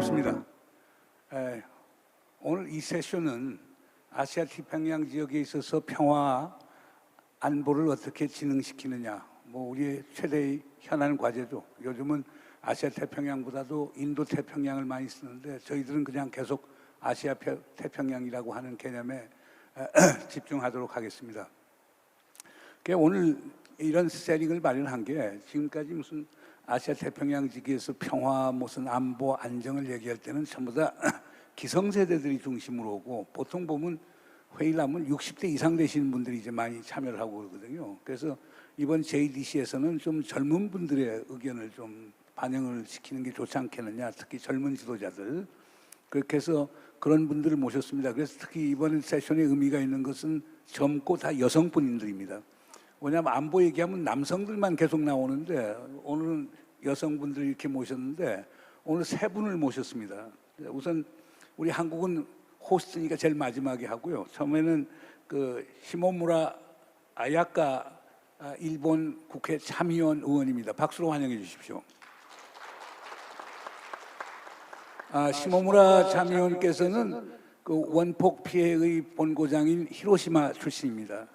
반갑습니다. 오늘 이 세션은 아시아 태평양 지역에 있어서 평화 안보를 어떻게 진흥시키느냐, 우리의 최대의 현안 과제죠. 요즘은 아시아 태평양보다도 인도 태평양을 많이 쓰는데 저희들은 그냥 계속 아시아 태평양이라고 하는 개념에 집중하도록 하겠습니다. 오늘 이런 세팅을 마련한 게 지금까지 무슨 아시아 태평양 지기에서 평화, 무슨 안보, 안정을 얘기할 때는 전부 다 기성세대들이 중심으로 오고, 보통 보면 회의를 하면 60대 이상 되시는 분들이 이제 많이 참여를 하고 그러거든요. 그래서 이번 JDC에서는 좀 젊은 분들의 의견을 좀 반영을 시키는 게 좋지 않겠느냐, 특히 젊은 지도자들. 그렇게 해서 그런 분들을 모셨습니다. 그래서 특히 이번 세션의 의미가 있는 것은 젊고 다 여성분들입니다. 왜냐하면 안보 얘기하면 남성들만 계속 나오는데 오늘은 여성분들 이렇게 모셨는데 오늘 세 분을 모셨습니다. 우선 우리 한국은 호스트니까 제일 마지막에 하고요. 처음에는 그 시모무라 아야카 일본 국회 참의원 의원입니다. 박수로 환영해 주십시오. 시모무라 참의원께서는 그 원폭 피해의 본고장인 히로시마 출신입니다.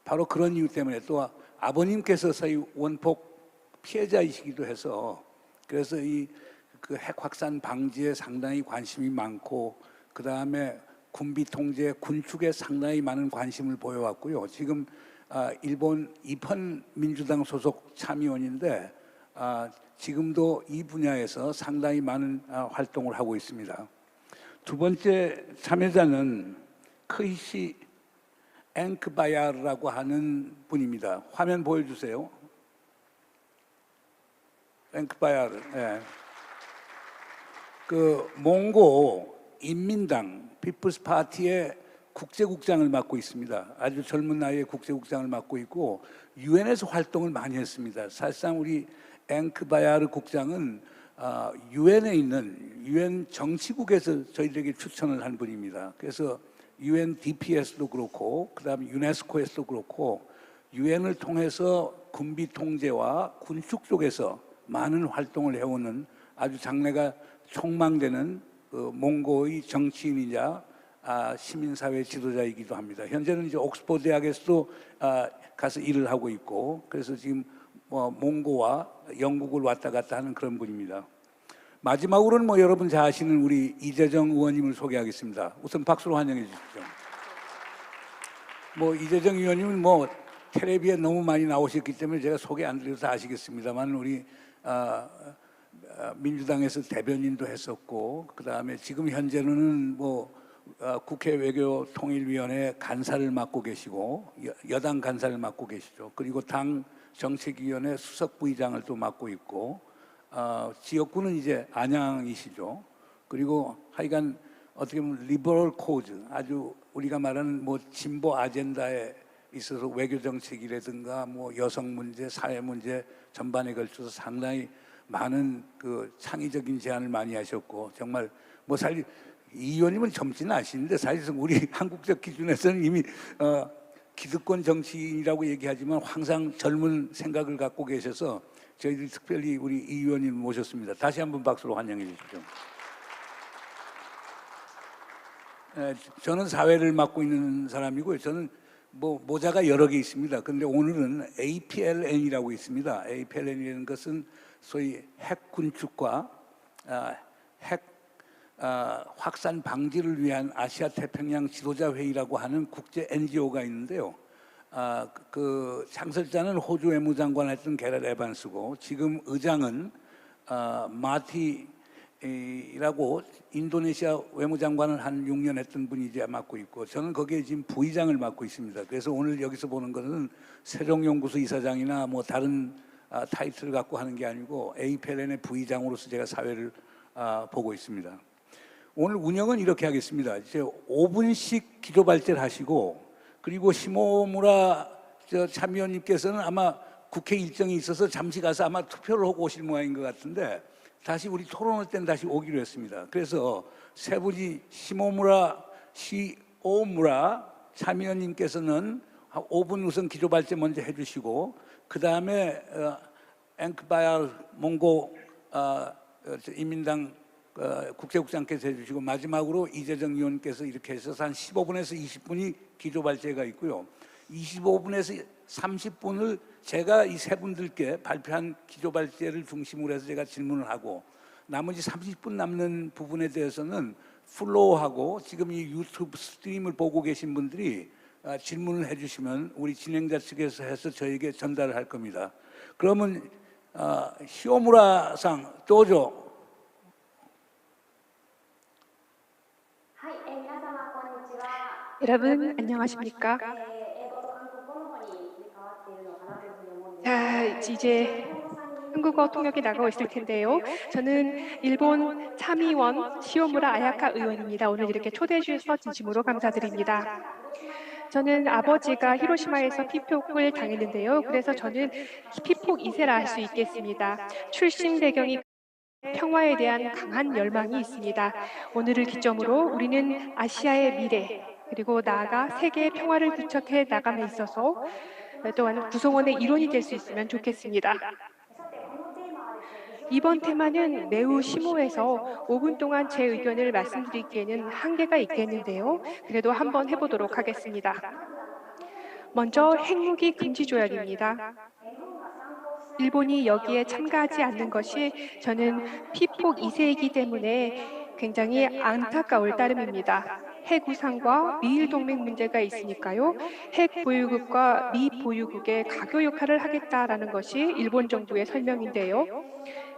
바로 그런 이유 때문에, 또 아버님께서 서희 원폭 피해자이시기도 해서, 그래서 이 그 핵 확산 방지에 상당히 관심이 많고, 그 다음에 군비 통제, 군축에 상당히 많은 관심을 보여왔고요. 지금 일본 이펀 민주당 소속 참의원인데 지금도 이 분야에서 상당히 많은 활동을 하고 있습니다. 두 번째 참여자는 크이시 앵크바야르라고 하는 분입니다. 화면 보여주세요. 앵크바야르. 예. 그 몽고 인민당 피플스 파티의 국제국장을 맡고 있습니다. 아주 젊은 나이에 국제국장을 맡고 있고 유엔에서 활동을 많이 했습니다. 사실상 우리 앵크바야르 국장은 유엔에 있는 유엔 정치국에서 저희들에게 추천을 한 분입니다. 그래서 UNDP에서도 그렇고, 그다음에 유네스코에서도 그렇고, 유엔을 통해서 군비 통제와 군축 쪽에서 많은 활동을 해오는 아주 장래가 촉망되는 몽고의 정치인이자 시민사회 지도자이기도 합니다. 현재는 이제 옥스퍼드 대학에서도 가서 일을 하고 있고, 그래서 지금 몽고와 영국을 왔다 갔다 하는 그런 분입니다. 마지막으로는 여러분 잘 아시는 우리 이재정 의원님을 소개하겠습니다. 우선 박수로 환영해 주십시오. 이재정 의원님은 텔레비에 너무 많이 나오셨기 때문에 제가 소개 안 드려도 다 아시겠습니다만, 우리 민주당에서 대변인도 했었고, 그 다음에 지금 현재는 국회 외교통일위원회 간사를 맡고 계시고, 여당 간사를 맡고 계시죠. 그리고 당 정책위원회 수석 부의장을 또 맡고 있고, 지역구는 이제 안양이시죠. 그리고 하여간 어떻게 보면 리버럴 코즈, 아주 우리가 말하는 진보 아젠다에 있어서 외교 정책이라든가 여성 문제, 사회 문제 전반에 걸쳐서 상당히 많은 그 창의적인 제안을 많이 하셨고, 정말 사실 이 의원님은 젊지는 않으시는데 사실상 우리 한국적 기준에서는 이미 기득권 정치인이라고 얘기하지만 항상 젊은 생각을 갖고 계셔서 저희들이 특별히 우리 이 의원님 모셨습니다. 다시 한번 박수로 환영해 주십시오. 저는 사회를 맡고 있는 사람이고요. 저는 모자가 여러 개 있습니다. 그런데 오늘은 APLN이라고 있습니다. APLN이라는 것은 소위 핵 군축과 핵 확산 방지를 위한 아시아 태평양 지도자 회의라고 하는 국제 NGO가 있는데요. 그 창설자는 호주 외무장관 했던 게렛 에반스고, 지금 의장은 마티라고 인도네시아 외무장관을 한 6년 했던 분이 이제 맡고 있고, 저는 거기에 지금 부의장을 맡고 있습니다. 그래서 오늘 여기서 보는 것은 세종연구소 이사장이나 다른 타이틀을 갖고 하는 게 아니고 APLN의 부의장으로서 제가 사회를 보고 있습니다. 오늘 운영은 이렇게 하겠습니다. 이제 5분씩 기도 발제를 하시고, 그리고 시모무라 참의원님께서는 아마 국회 일정이 있어서 잠시 가서 아마 투표를 하고 오실 모양인 것 같은데, 다시 우리 토론할 때는 다시 오기로 했습니다. 그래서 세 분이 시모무라 참의원님께서는 5분 우선 기도 발제 먼저 해주시고, 그 다음에 앵크바야르 몽고 인민당 국제국장께서 해주시고 마지막으로 이재정 의원께서 이렇게 해서 한 15분에서 20분이 기조 발제가 있고요. 25분에서 30분을 제가 이 세 분들께 발표한 기조 발제를 중심으로 해서 제가 질문을 하고 나머지 30분 남는 부분에 대해서는 플로우하고 지금 이 유튜브 스트림을 보고 계신 분들이 질문을 해주시면 우리 진행자 측에서 해서 저에게 전달을 할 겁니다. 그러면 히오무라상 도저. 여러분 안녕하십니까? 자, 이제 한국어 통역이 나가고 있을 텐데요. 저는 일본 참의원 시오무라 아야카 의원입니다. 오늘 이렇게 초대해 주셔서 진심으로 감사드립니다. 저는 아버지가 히로시마에서 피폭을 당했는데요. 그래서 저는 피폭 2세라 할 수 있겠습니다. 출신 배경이 평화에 대한 강한 열망이 있습니다. 오늘을 기점으로 우리는 아시아의 미래 그리고 나아가 세계의 평화를 구축해 나감에 있어서 또한 구성원의 일원이 될 수 있으면 좋겠습니다. 이번 테마는 매우 심오해서 5분 동안 제 의견을 말씀드리기에는 한계가 있겠는데요. 그래도 한번 해보도록 하겠습니다. 먼저 핵무기 금지 조약입니다. 일본이 여기에 참가하지 않는 것이 저는 피폭 2세이기 때문에 굉장히 안타까울 따름입니다. 핵 우상과 미일 동맹 문제가 있으니까요. 핵 보유국과 미 보유국의 가교 역할을 하겠다라는 것이 일본 정부의 설명인데요.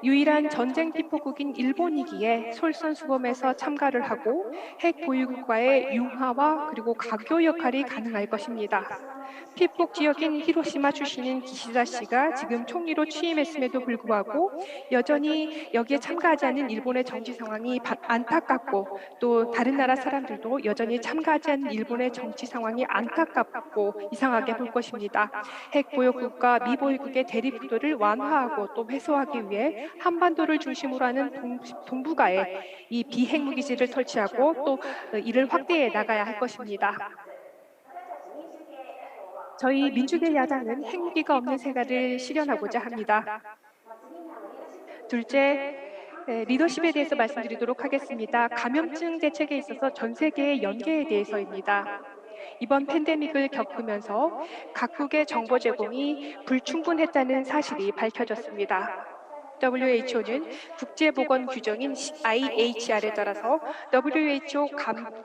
유일한 전쟁 피폭국인 일본이기에 솔선수범해서 참가를 하고 핵 보유국과의 융화와 그리고 가교 역할이 가능할 것입니다. 피폭 지역인 히로시마 출신인 기시다 씨가 지금 총리로 취임했음에도 불구하고 여전히 여기에 참가하지 않는 일본의 정치 상황이 안타깝고 또 다른 나라 사람들도 여전히 참가하지 않는 일본의 정치 상황이 안타깝고 이상하게 볼 것입니다. 핵 보유국과 미보유국의 대립 구도를 완화하고 또 해소하기 위해 한반도를 중심으로 하는 동북아에 이 비핵무기지를 설치하고 또 이를 확대해 나가야 할 것입니다. 저희 민주계 야당은 핵무기가 없는 세계를 실현하고자 합니다. 둘째, 리더십에 대해서 말씀드리도록 하겠습니다. 감염증 대책에 있어서 전 세계의 연계에 대해서입니다. 이번 팬데믹을 겪으면서 각국의 정보 제공이 불충분했다는 사실이 밝혀졌습니다. WHO는 국제보건 규정인 IHR에 따라서 WHO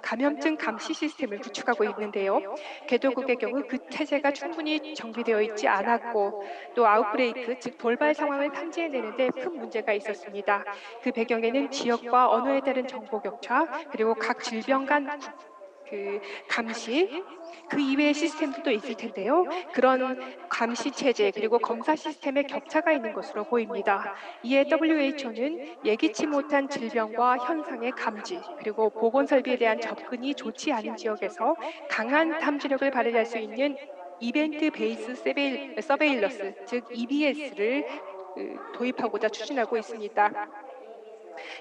감염증 감시 시스템을 구축하고 있는데요. 개도국의 경우 그 체제가 충분히 정비되어 있지 않았고 또 아웃브레이크, 즉 돌발 상황을 탐지해내는데 큰 문제가 있었습니다. 그 배경에는 지역과 언어에 따른 정보 격차, 그리고 각 질병 간 감시, 그 이외의 시스템들도 있을 텐데요. 그런 감시 체제 그리고 검사 시스템의 격차가 있는 것으로 보입니다. 이에 WHO는 예기치 못한 질병과 현상의 감지 그리고 보건 설비에 대한 접근이 좋지 않은 지역에서 강한 탐지력을 발휘할 수 있는 이벤트 베이스 서베일러스, 즉 EBS를 도입하고자 추진하고 있습니다.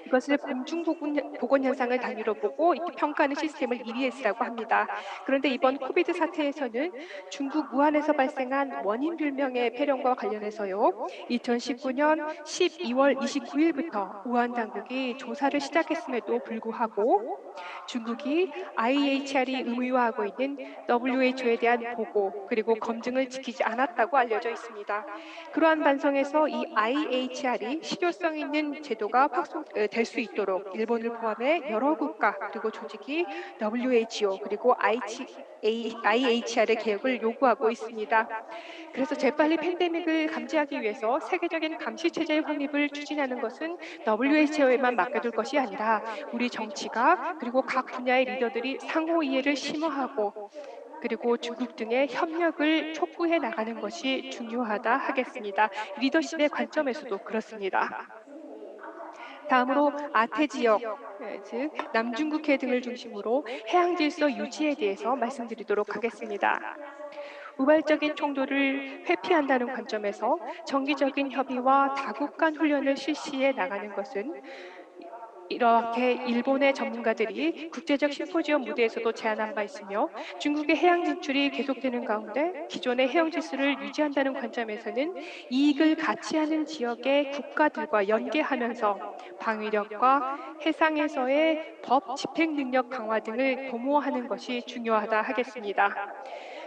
이것을 공중보건 현상을 단위로 보고 이렇게 평가하는 시스템을 EBS라고 합니다. 그런데 이번 코비드 사태에서는 중국 우한에서 발생한 원인불명의 폐렴과 관련해서요. 2019년 12월 29일부터 우한 당국이 조사를 시작했음에도 불구하고 중국이 IHR이 의무화하고 있는 WHO에 대한 보고 그리고 검증을 지키지 않았다고 알려져 있습니다. 그러한 반성에서 이 IHR이 실효성 있는 제도가 될 수 있도록 일본을 포함해 여러 국가 그리고 조직이 WHO 그리고 IHR의 개혁을 요구하고 있습니다. 그래서 재빨리 팬데믹을 감지하기 위해서 세계적인 감시 체제의 확립을 추진하는 것은 WHO에만 맡겨둘 것이 아니라 우리 정치가 그리고 각 분야의 리더들이 상호 이해를 심화하고 그리고 중국 등의 협력을 촉구해 나가는 것이 중요하다 하겠습니다. 리더십의 관점에서도 그렇습니다. 다음으로 아태 지역, 즉 남중국해 등을 중심으로 해양 질서 유지에 대해서 말씀드리도록 하겠습니다. 우발적인 충돌을 회피한다는 관점에서 정기적인 협의와 다국 간 훈련을 실시해 나가는 것은 이렇게 일본의 전문가들이 국제적 심포지엄 무대에서도 제안한 바 있으며 중국의 해양 진출이 계속되는 가운데 기존의 해양 질서를 유지한다는 관점에서는 이익을 같이 하는 지역의 국가들과 연계하면서 방위력과 해상에서의 법 집행 능력 강화 등을 도모하는 것이 중요하다 하겠습니다.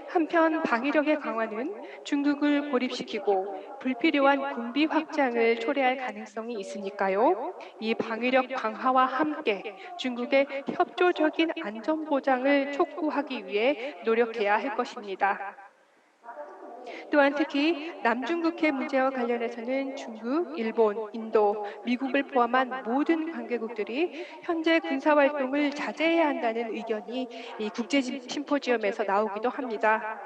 한편 방위력의 강화는 중국을 고립시키고 불필요한 군비 확장을 초래할 가능성이 있으니까요. 이 방위력 강화와 함께 중국의 협조적인 안전 보장을 촉구하기 위해 노력해야 할 것입니다. 또한 특히 남중국해 문제와 관련해서는 중국, 일본, 인도, 미국을 포함한 모든 관계국들이 현재 군사활동을 자제해야 한다는 의견이 이 국제 심포지엄에서 나오기도 합니다.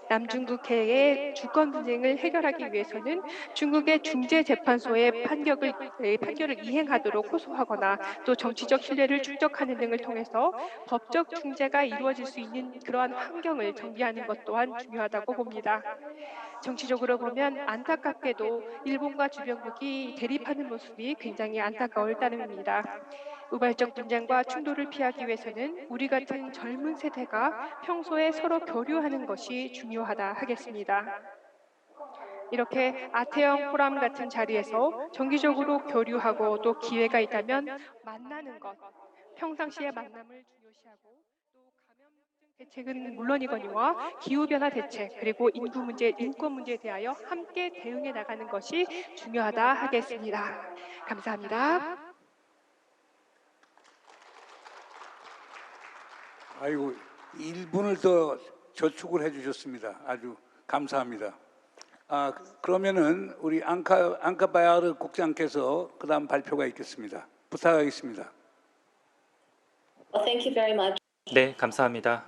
남중국해의 주권 분쟁을 해결하기 위해서는 중국의 중재재판소의 판결을 이행하도록 호소하거나 또 정치적 신뢰를 축적하는 등을 통해서 법적 중재가 이루어질 수 있는 그러한 환경을 정비하는 것 또한 중요하다고 봅니다. 정치적으로 보면 안타깝게도 일본과 주변국이 대립하는 모습이 굉장히 안타까울 따름입니다. 우발적 분쟁과 충돌을 피하기 위해서는 우리 같은 젊은 세대가 평소에 서로 교류하는 것이 중요하다 하겠습니다. 이렇게 아태형 포럼 같은 자리에서 정기적으로 교류하고 또 기회가 있다면 만나는 것, 평상시의 만남을 중요시하고 또 감염증 대책은 물론이거니와 기후변화 대책 그리고 인구 문제, 인권 문제에 대하여 함께 대응해 나가는 것이 중요하다 하겠습니다. 감사합니다. 아이고 1분을 더 저축을 해주셨습니다. 아주 감사합니다. 그러면은 우리 앙카바야르 국장께서 그다음 발표가 있겠습니다. 부탁하겠습니다. Well, thank you very much. 네, 감사합니다.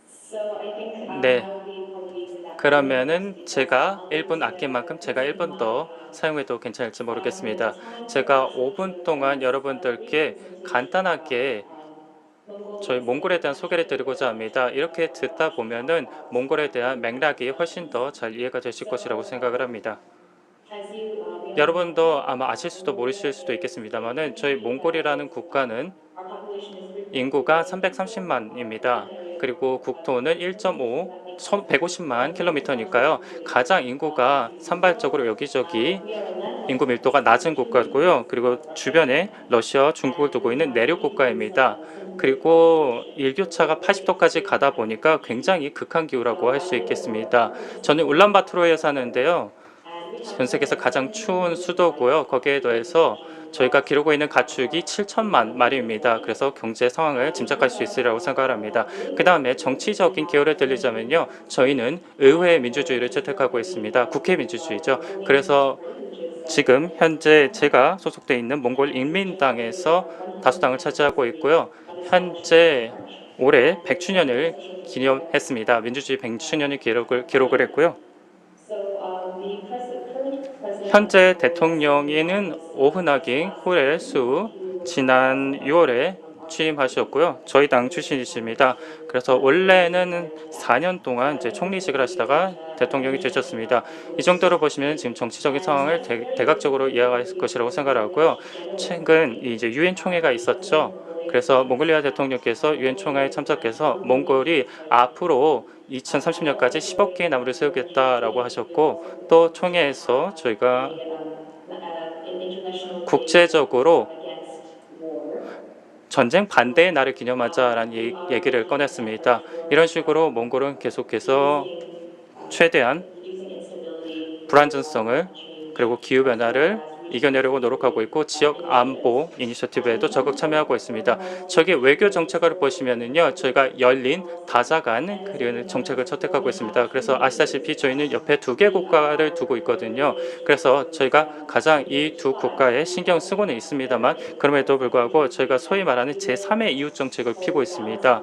So I think 네, I will be probably using that. 그러면은 제가 1분 아낀 만큼 제가 1분 더 사용해도 괜찮을지 모르겠습니다. 제가 5분 동안 여러분들께 간단하게 저희 몽골에 대한 소개를 드리고자 합니다. 이렇게 듣다 보면은 몽골에 대한 맥락이 훨씬 더 잘 이해가 되실 것이라고 생각을 합니다. As you may 여러분도 아마 아실 수도 모르실 수도 있겠습니다만은 저희 몽골이라는 국가는 our population is really 인구가 330만입니다. 그리고 국토는 1.5, 150만 킬로미터니까요. 가장 인구가 산발적으로 여기저기 we are a land 인구 밀도가 낮은 국가고요. 그리고 주변에 러시아와 중국을 두고 있는 내륙 국가입니다. 그리고 일교차가 80도까지 가다 보니까 굉장히 극한 기후라고 할 수 있겠습니다. 저는 울란바토르에 사는데요. 전 세계에서 가장 추운 수도고요. 거기에 더해서 저희가 기르고 있는 가축이 7천만 마리입니다. 그래서 경제 상황을 짐작할 수 있으리라고 생각합니다. 그 다음에 정치적인 기호를 들리자면요. 저희는 의회 민주주의를 채택하고 있습니다. 국회 민주주의죠. 그래서 지금 현재 제가 소속돼 있는 몽골 인민당에서 다수당을 차지하고 있고요. 현재 올해 100주년을 기념했습니다. 민주주의 100주년을 기록을 했고요. So the current president 현재 대통령에는 오흐나깅 후렐수 지난 6월에 취임하셨고요. 저희 당 출신이십니다. 그래서 원래는 4년 동안 이제 총리직을 하시다가 대통령이 되셨습니다. 이 정도로 보시면 지금 정치적인 상황을 대각적으로 이해할 것이라고 생각하고요. 최근 이제 유엔 총회가 있었죠. 그래서 몽골리아 대통령께서 유엔 총회에 참석해서 몽골이 앞으로 2030년까지 10억 개의 나무를 세우겠다라고 하셨고 또 총회에서 저희가 in international 국제적으로 against war, 전쟁 반대의 날을 기념하자라는 얘기를 꺼냈습니다. 이런 식으로 몽골은 계속해서 최대한 using instability, 불안정성을 그리고 기후변화를 이겨내려고 노력하고 있고 지역 안보 이니셔티브에도 적극 참여하고 있습니다. 저기 외교 정책을 보시면은요, 저희가 열린 다자간 그리는 정책을 채택하고 있습니다. 그래서 아시다시피 저희는 옆에 2개 국가를 두고 있거든요. 그래서 저희가 가장 이 두 국가에 신경 쓰고는 있습니다만 그럼에도 불구하고 저희가 소위 말하는 제3의 이웃 정책을 피고 있습니다.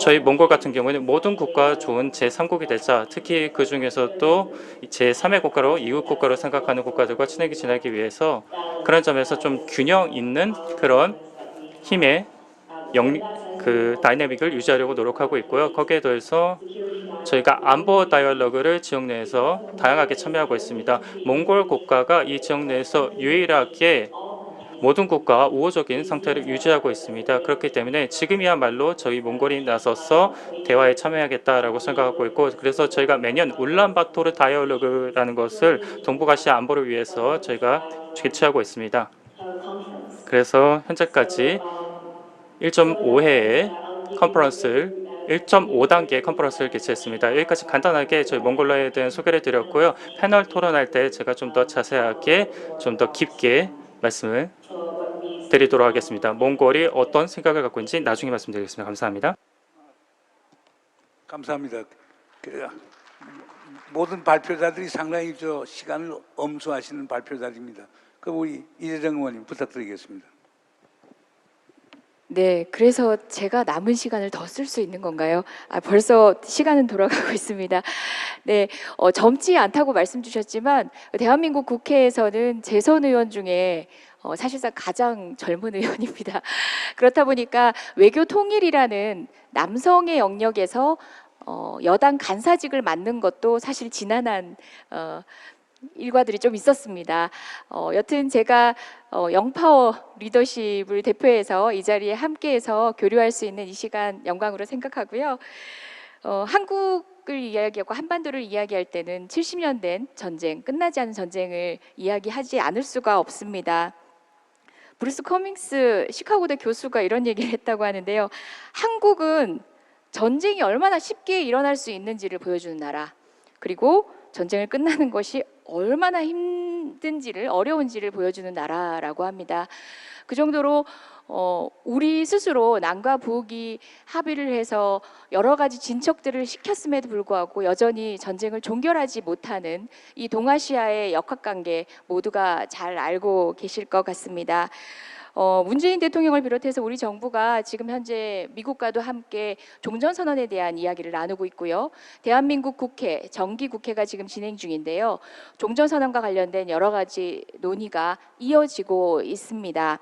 저희 몽골 같은 경우에는 모든 국가가 좋은 제3국이 되자 특히 그 중에서도 제3의 국가로 이웃 국가로 생각하는 국가들과 친하게 지내기 위해서 그런 점에서 좀 균형 있는 그런 힘의 다이내믹을 유지하려고 노력하고 있고요. 거기에 더해서 저희가 안보 다이얼로그를 지역 내에서 다양하게 참여하고 있습니다. 몽골 국가가 이 지역 내에서 유일하게 모든 국가와 우호적인 상태를 유지하고 있습니다. 그렇기 때문에 지금이야말로 저희 몽골이 나서서 대화에 참여하겠다라고 생각하고 있고, 그래서 저희가 매년 울란바토르 다이얼로그라는 것을 동북아시아 안보를 위해서 저희가 개최하고 있습니다. 그래서 현재까지 1.5회의 컨퍼런스를 1.5단계 컨퍼런스를 개최했습니다. 여기까지 간단하게 저희 몽골로에 대한 소개를 드렸고요. 패널 토론할 때 제가 좀 더 자세하게, 좀 더 깊게 말씀을 드리도록 하겠습니다. 몽골이 어떤 생각을 갖고 있는지 나중에 말씀드리겠습니다. 감사합니다. 감사합니다. 모든 발표자들이 상당히 시간을 엄수하시는 발표자들입니다. 그럼 우리 이재정 의원님 부탁드리겠습니다. 네, 그래서 제가 남은 시간을 더 쓸 수 있는 건가요? 벌써 시간은 돌아가고 있습니다. 네, 젊지 않다고 말씀 주셨지만 대한민국 국회에서는 재선 의원 중에 사실상 가장 젊은 의원입니다. 그렇다 보니까 외교 통일이라는 남성의 영역에서 여당 간사직을 맡는 것도 사실 지난한 일과들이 좀 있었습니다. 여튼 제가 영파워 리더십을 대표해서 이 자리에 함께해서 교류할 수 있는 이 시간 영광으로 생각하고요. 한국을 이야기하고 한반도를 이야기할 때는 70년 된 전쟁, 끝나지 않은 전쟁을 이야기하지 않을 수가 없습니다. 브루스 커밍스 시카고대 교수가 이런 얘기를 했다고 하는데요. 한국은 전쟁이 얼마나 쉽게 일어날 수 있는지를 보여주는 나라, 그리고 전쟁을 끝나는 것이 얼마나 힘든지를, 어려운지를 보여주는 나라라고 합니다. 그 정도로 우리 스스로 남과 북이 합의를 해서 여러 가지 진척들을 시켰음에도 불구하고 여전히 전쟁을 종결하지 못하는 이 동아시아의 역학관계 모두가 잘 알고 계실 것 같습니다. 문재인 대통령을 비롯해서 우리 정부가 지금 현재 미국과도 함께 종전선언에 대한 이야기를 나누고 있고요. 대한민국 국회, 정기국회가 지금 진행 중인데요. 종전선언과 관련된 여러 가지 논의가 이어지고 있습니다.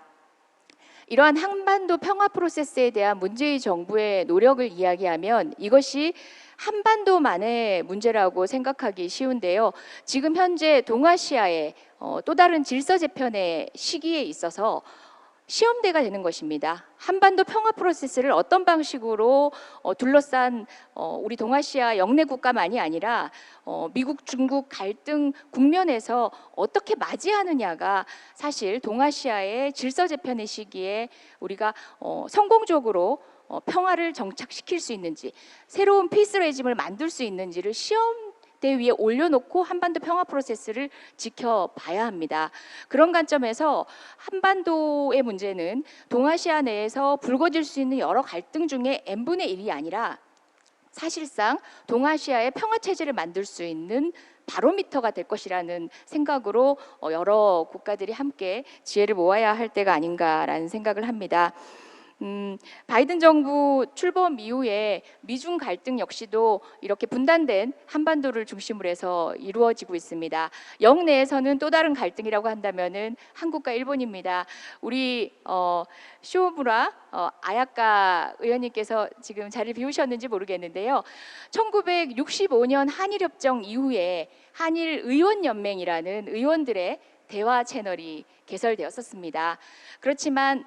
이러한 한반도 평화 프로세스에 대한 문재인 정부의 노력을 이야기하면 이것이 한반도만의 문제라고 생각하기 쉬운데요. 지금 현재 동아시아의 또 다른 질서 재편의 시기에 있어서 시험대가 되는 것입니다. 한반도 평화 프로세스를 어떤 방식으로 둘러싼 우리 동아시아 영내 국가만이 아니라 미국, 중국 갈등 국면에서 어떻게 맞이하느냐가 사실 동아시아의 질서 재편의 시기에 우리가 성공적으로 평화를 정착시킬 수 있는지, 새로운 피스 레짐을 만들 수 있는지를 시험대 위에 올려놓고 한반도 평화 프로세스를 지켜봐야 합니다. 그런 관점에서 한반도의 문제는 동아시아 내에서 불거질 수 있는 여러 갈등 중에 n분의 1이 아니라 사실상 동아시아의 평화 체제를 만들 수 있는 바로미터가 될 것이라는 생각으로 여러 국가들이 함께 지혜를 모아야 할 때가 아닌가라는 생각을 합니다. 바이든 정부 출범 이후에 미중 갈등 역시도 이렇게 분단된 한반도를 중심으로 해서 이루어지고 있습니다. 영내에서는 또 다른 갈등이라고 한다면은 한국과 일본입니다. 우리 쇼무라 아야카 의원님께서 지금 자리를 비우셨는지 모르겠는데요. 1965년 한일협정 이후에 한일의원연맹이라는 의원들의 대화 채널이 개설되었었습니다. 그렇지만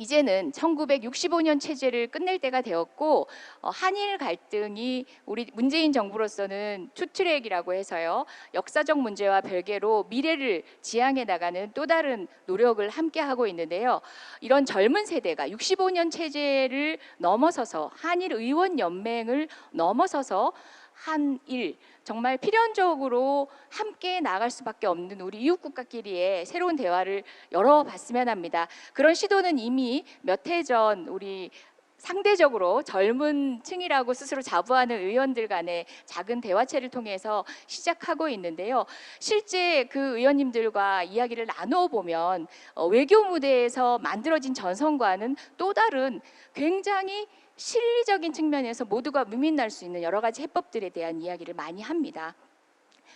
이제는 1965년 체제를 끝낼 때가 되었고 한일 갈등이 우리 문재인 정부로서는 투트랙이라고 해서요. 역사적 문제와 별개로 미래를 지향해 나가는 또 다른 노력을 함께 하고 있는데요. 이런 젊은 세대가 65년 체제를 넘어서서 한일 의원 연맹을 넘어서서 한일 정말 필연적으로 함께 나아갈 수밖에 없는 우리 이웃 국가끼리의 새로운 대화를 열어봤으면 합니다. 그런 시도는 이미 몇 해 전 우리 상대적으로 젊은 층이라고 스스로 자부하는 의원들 간의 작은 대화체를 통해서 시작하고 있는데요. 실제 그 의원님들과 이야기를 나누어 보면 외교 무대에서 만들어진 전선과는 또 다른 굉장히 실리적인 측면에서 모두가 무민날 수 있는 여러 가지 해법들에 대한 이야기를 많이 합니다.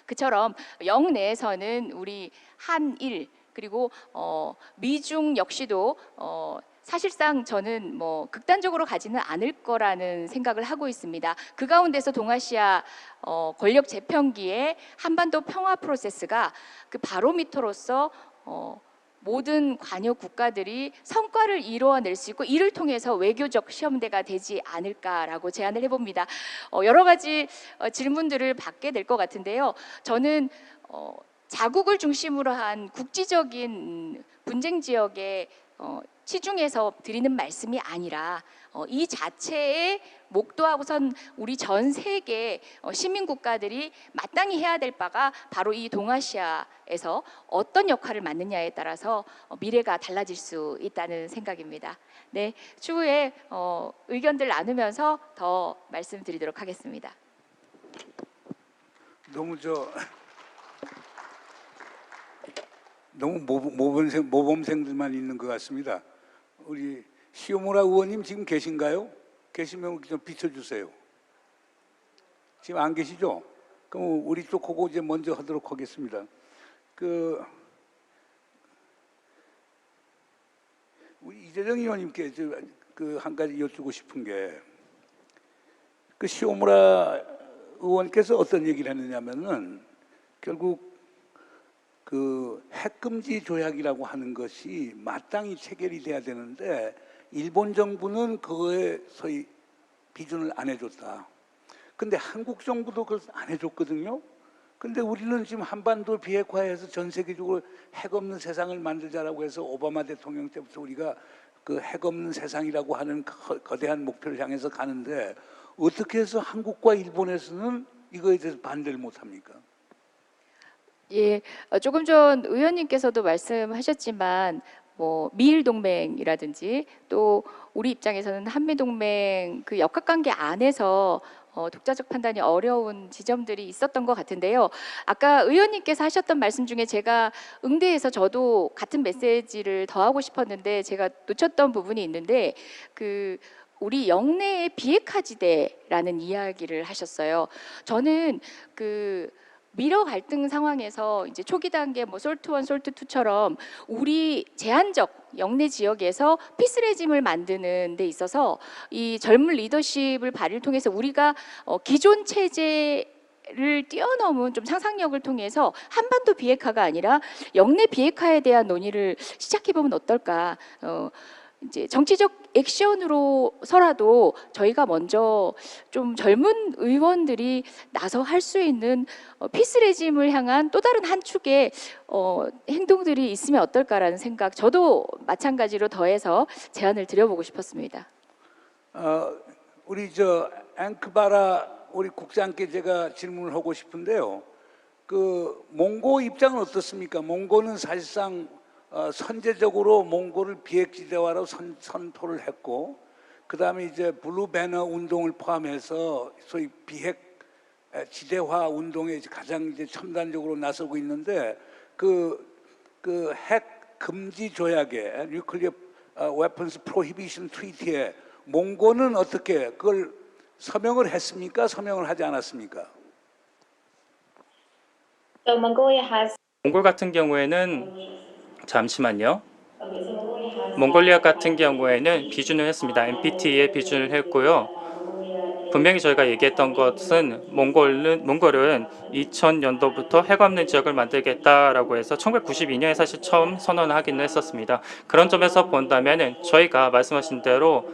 그처럼 영내에서는 우리 한일 그리고 미중 역시도 사실상 저는 뭐 극단적으로 가지는 않을 거라는 생각을 하고 있습니다. 그 가운데서 동아시아 권력 재편기의 한반도 평화 프로세스가 그 바로미터로서 모든 관여 국가들이 성과를 이루어낼 수 있고 이를 통해서 외교적 시험대가 되지 않을까라고 제안을 해봅니다. 여러 가지 질문들을 받게 될 것 같은데요. 저는 자국을 중심으로 한 국지적인 분쟁 지역의 시중에서 드리는 말씀이 아니라 이 자체에 목도하고선 우리 전 세계 시민 국가들이 마땅히 해야 될 바가 바로 이 동아시아에서 어떤 역할을 맡느냐에 따라서 미래가 달라질 수 있다는 생각입니다. 네, 추후에 의견들 나누면서 더 말씀드리도록 하겠습니다. 너무 모범생들만 있는 것 같습니다. 우리 시오무라 의원님 지금 계신가요? 계시면 좀 비춰주세요. 지금 안 계시죠? 그럼 우리 쪽 그거 이제 먼저 하도록 하겠습니다. 우리 이재정 의원님께 한 가지 여쭙고 싶은 게, 시오무라 의원께서 어떤 얘기를 했느냐면은 결국 핵금지 조약이라고 하는 것이 마땅히 체결이 돼야 되는데 일본 정부는 그거에 소위 비준을 안 해줬다. 근데 한국 정부도 그걸 안 해줬거든요. 근데 우리는 지금 한반도 비핵화해서 전 세계적으로 핵 없는 세상을 만들자라고 해서 오바마 대통령 때부터 우리가 그 핵 없는 세상이라고 하는 거대한 목표를 향해서 가는데 어떻게 해서 한국과 일본에서는 이거에 대해서 반대를 못합니까? 예, 조금 전 의원님께서도 말씀하셨지만 뭐 미일 동맹이라든지 또 우리 입장에서는 한미 동맹 그 역학관계 안에서 독자적 판단이 어려운 지점들이 있었던 것 같은데요. 아까 의원님께서 하셨던 말씀 중에 제가 응대해서 저도 같은 메시지를 더하고 싶었는데 제가 놓쳤던 부분이 있는데 우리 영내의 비핵화지대라는 이야기를 하셨어요. 저는 미러 갈등 상황에서 이제 초기 단계 뭐 솔트 1, 솔트 2처럼 우리 제한적 영내 지역에서 피스 레짐을 만드는 데 있어서 이 젊은 리더십을 발휘를 통해서 우리가 기존 체제를 뛰어넘은 좀 상상력을 통해서 한반도 비핵화가 아니라 영내 비핵화에 대한 논의를 시작해 보면 어떨까? 이제 정치적 액션으로서라도 저희가 먼저 좀 젊은 의원들이 나서 할 수 있는 피스 레짐을 향한 또 다른 한 축의 행동들이 있으면 어떨까라는 생각, 저도 마찬가지로 더해서 제안을 드려보고 싶었습니다. 우리 앵크바라 우리 국장께 제가 질문을 하고 싶은데요. 몽고 입장은 어떻습니까? 몽고는 사실상 선제적으로 몽골을 비핵지대화로 선포를 했고, 그 다음에 이제 블루 배너 운동을 포함해서 소위 비핵 지대화 운동에 가장 이제 첨단적으로 나서고 있는데 핵 금지 조약에 뉴클리어 웨펀스 프로히비션 트리티에 몽골은 어떻게 그걸 서명을 했습니까? 서명을 하지 않았습니까? So Mongolia has. 몽골 같은 경우에는 잠시만요. Okay, so Mongolia has. 몽골리아 같은 경우에는 비준을 했습니다. NPT에 비준을 했고요. 분명히 저희가 얘기했던 것은 몽골은 2000년도부터 핵 없는 지역을 만들겠다라고 해서 1992년에 사실 처음 선언을 하기는 했었습니다. 그런 점에서 본다면은 저희가 말씀하신 대로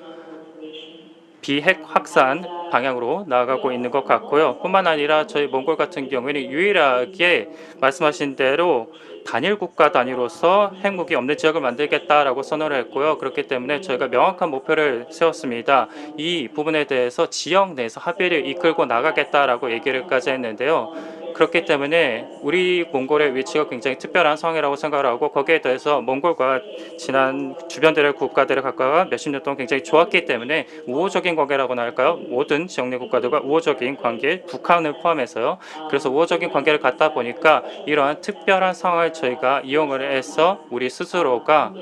비핵 확산 방향으로 나아가고 있는 것 같고요. 뿐만 아니라 저희 몽골 같은 경우에는 유일하게 말씀하신 대로 단일 국가 단위로서 핵무기 없는 지역을 만들겠다라고 선언을 했고요. 그렇기 때문에 저희가 명확한 목표를 세웠습니다. 이 부분에 대해서 지역 내에서 합의를 이끌고 나가겠다라고 얘기를까지 했는데요. 그렇기 때문에 우리 몽골의 위치가 굉장히 특별한 상황이라고 생각을 하고, 거기에 대해서 몽골과 지난 주변들의 국가들의 각각 몇십 년 동안 굉장히 좋았기 때문에 우호적인 관계라고나 할까요? 모든 지역 내 국가들과 우호적인 관계, 북한을 포함해서요. 그래서 우호적인 관계를 갖다 보니까 이러한 특별한 상황을 저희가 이용을 해서 우리 스스로가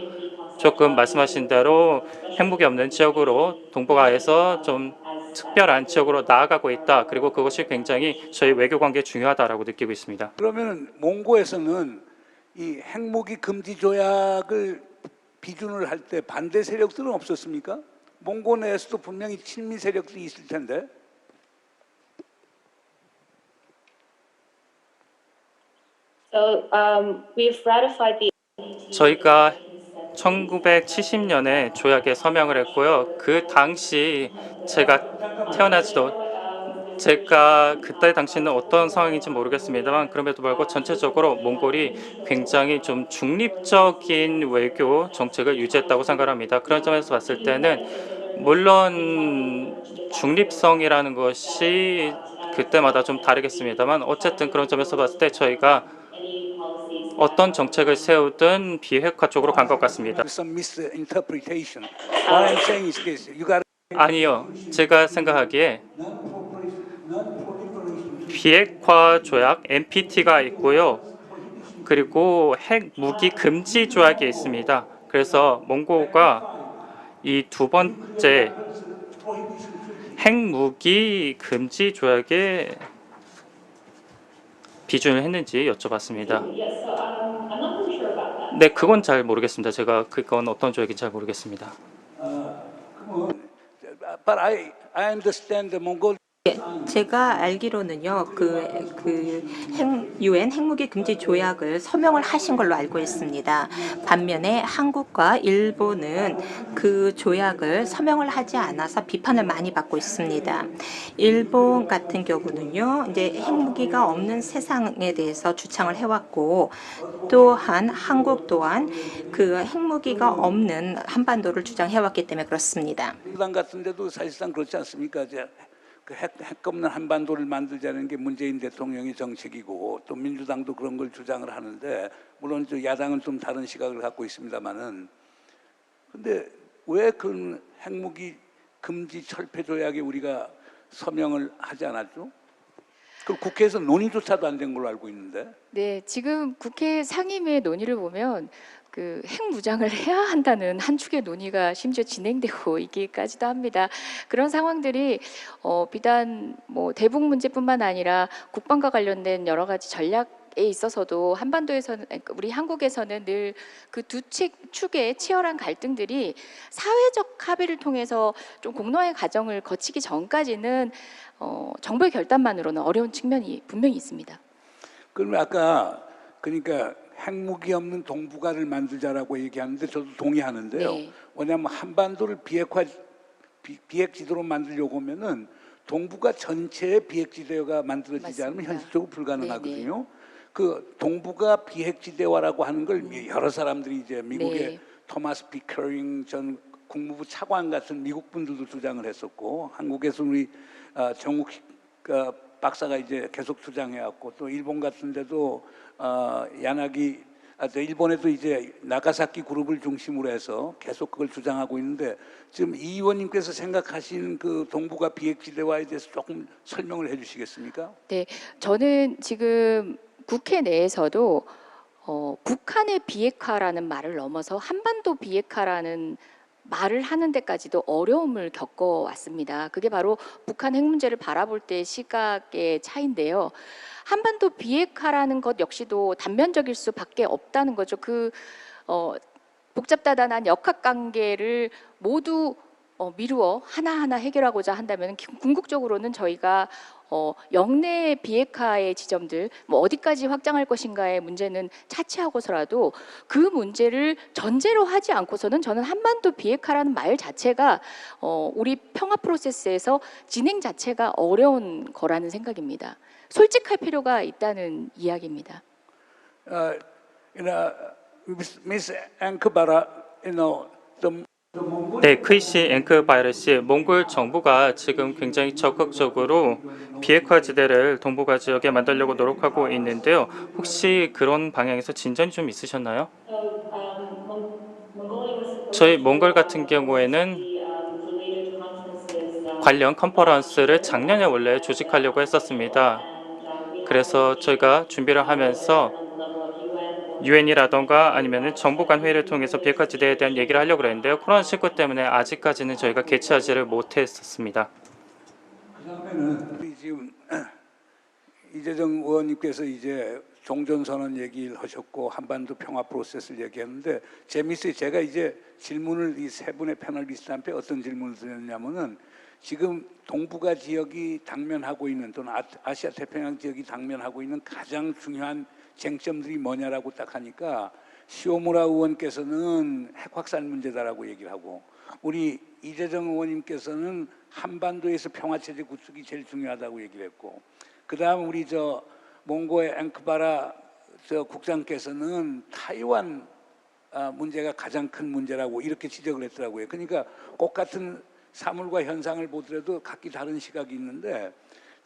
조금 말씀하신 대로 핵무기 없는 지역으로 동북아에서 좀 특별한 지역으로 나아가고 있다. 그리고 그것이 굉장히 저희 외교 관계에 중요하다라고 느끼고 있습니다. 그러면 몽고에서는 이 핵무기 금지 조약을 비준을 할 때 반대 세력들은 없었습니까? 몽고 내에서도 분명히 친미 세력들이 있을 텐데. So we've ratified the 저희가 1970년에 조약에 서명을 했고요. 그 당시 제가 그때 당시는 어떤 상황인지 모르겠습니다만 그럼에도 불구하고 전체적으로 몽골이 굉장히 좀 중립적인 외교 정책을 유지했다고 생각합니다. 그런 점에서 봤을 때는 물론 중립성이라는 것이 그때마다 좀 다르겠습니다만 어쨌든 그런 점에서 봤을 때 저희가 어떤 정책을 세우든 비핵화 쪽으로 간 것 같습니다. Some misinterpretation. What I'm saying is this: you got 아니요, 제가 생각하기에 비핵화 조약 NPT가 있고요. 그리고 핵 무기 금지 조약이 있습니다. 그래서 몽고가 이 두 번째 핵 무기 금지 조약에 비준을 했는지 여쭤봤습니다. 네, 그건 잘 모르겠습니다. 제가 그건 어떤 조약인지 잘 모르겠습니다. But I understand the Mongol. 제가 알기로는요, 유엔 핵무기 금지 조약을 서명을 하신 걸로 알고 있습니다. 반면에 한국과 일본은 그 조약을 서명을 하지 않아서 비판을 많이 받고 있습니다. 일본 같은 경우는요, 이제 핵무기가 없는 세상에 대해서 주창을 해왔고, 또한 한국 또한 그 핵무기가 없는 한반도를 주장해왔기 때문에 그렇습니다. 민주당 같은 데도 사실상 그렇지 않습니까? 이제 그 핵 없는 한반도를 만들자는 게 문재인 대통령의 정책이고 또 민주당도 그런 걸 주장을 하는데 물론 저 야당은 좀 다른 시각을 갖고 있습니다만은 근데 왜 그 핵무기 금지 철폐 조약에 우리가 서명을 하지 않았죠? 그 국회에서 논의조차도 안 된 걸로 알고 있는데. 네, 지금 국회 상임위의 논의를 보면 그 핵무장을 해야 한다는 한 축의 논의가 심지어 진행되고 있기까지도 합니다. 그런 상황들이 비단 뭐 대북 문제뿐만 아니라 국방과 관련된 여러 가지 전략에 있어서도 한반도에서는 우리 한국에서는 늘 그 두 축의 치열한 갈등들이 사회적 합의를 통해서 좀 공론의 과정을 거치기 전까지는 정부의 결단만으로는 어려운 측면이 분명히 있습니다. 그러면 아까 그러니까 핵무기 없는 동북아를 만들자라고 얘기하는데 저도 동의하는데요. 네. 왜냐하면 한반도를 비핵지대로 만들려고 하면은 동북아 전체의 비핵지대가 만들어지지 않으면 맞습니다. 현실적으로 불가능하거든요. 그 동북아 비핵지대화라고 하는 걸 여러 사람들이 이제 미국의 네. 토마스 피커링 전 국무부 차관 같은 미국 분들도 주장을 했었고 한국에서 우리 정욱식 박사가 이제 계속 주장해왔고 또 일본 같은 데도 야나기 일본에도 이제 나가사키 그룹을 중심으로 해서 계속 그걸 주장하고 있는데 지금 이 의원님께서 생각하시는 그 동북아 비핵지대화에 대해서 조금 설명을 해주시겠습니까? 네, 저는 지금 국회 내에서도 북한의 비핵화라는 말을 넘어서 한반도 비핵화라는 말을 하는 데까지도 어려움을 겪어왔습니다. 그게 바로 북한 핵 문제를 바라볼 때의 시각의 차이인데요. 한반도 비핵화라는 것 역시도 단면적일 수밖에 없다는 거죠. 복잡다단한 역학관계를 모두 미루어 하나하나 해결하고자 한다면 궁극적으로는 저희가 영내 비핵화의 지점들 어디까지 확장할 것인가의 문제는 차치하고서라도 그 문제를 전제로 하지 않고서는 저는 한반도 비핵화라는 말 자체가 우리 평화 프로세스에서 진행 자체가 어려운 거라는 생각입니다. 솔직할 필요가 있다는 이야기입니다. Miss Ankbara, 네, 크이시 앵크바이러시 몽골 정부가 지금 굉장히 적극적으로 비핵화 지대를 동북아 지역에 만들려고 노력하고 있는데요. 혹시 그런 방향에서 진전이 좀 있으셨나요? 저희 몽골 같은 경우에는 관련 컨퍼런스를 작년에 원래 조직하려고 했었습니다. 그래서 저희가 준비를 하면서 유엔이라던가 아니면 정부 간 회의를 통해서 비핵화 지대에 대한 얘기를 하려고 그랬는데요. 코로나 19 때문에 아직까지는 저희가 개최하지를 못했었습니다. 그다음에는 우리 지금 이재정 의원님께서 이제 종전선언 얘기를 하셨고 한반도 평화 프로세스를 얘기했는데 재밌어요. 제가 이제 질문을 이 세 분의 패널리스트한테 어떤 질문을 드렸냐면은 지금 동북아 지역이 당면하고 있는 또는 아시아 태평양 지역이 당면하고 있는 가장 중요한 쟁점들이 뭐냐라고 딱 하니까 시오무라 의원께서는 핵 확산 문제다라고 얘기를 하고 우리 이재정 의원님께서는 한반도에서 평화 체제 구축이 제일 중요하다고 얘기를 했고 그다음 우리 몽고의 앵크바라 국장께서는 타이완 문제가 가장 큰 문제라고 이렇게 지적을 했더라고요. 그러니까 똑같은 사물과 현상을 보더라도 각기 다른 시각이 있는데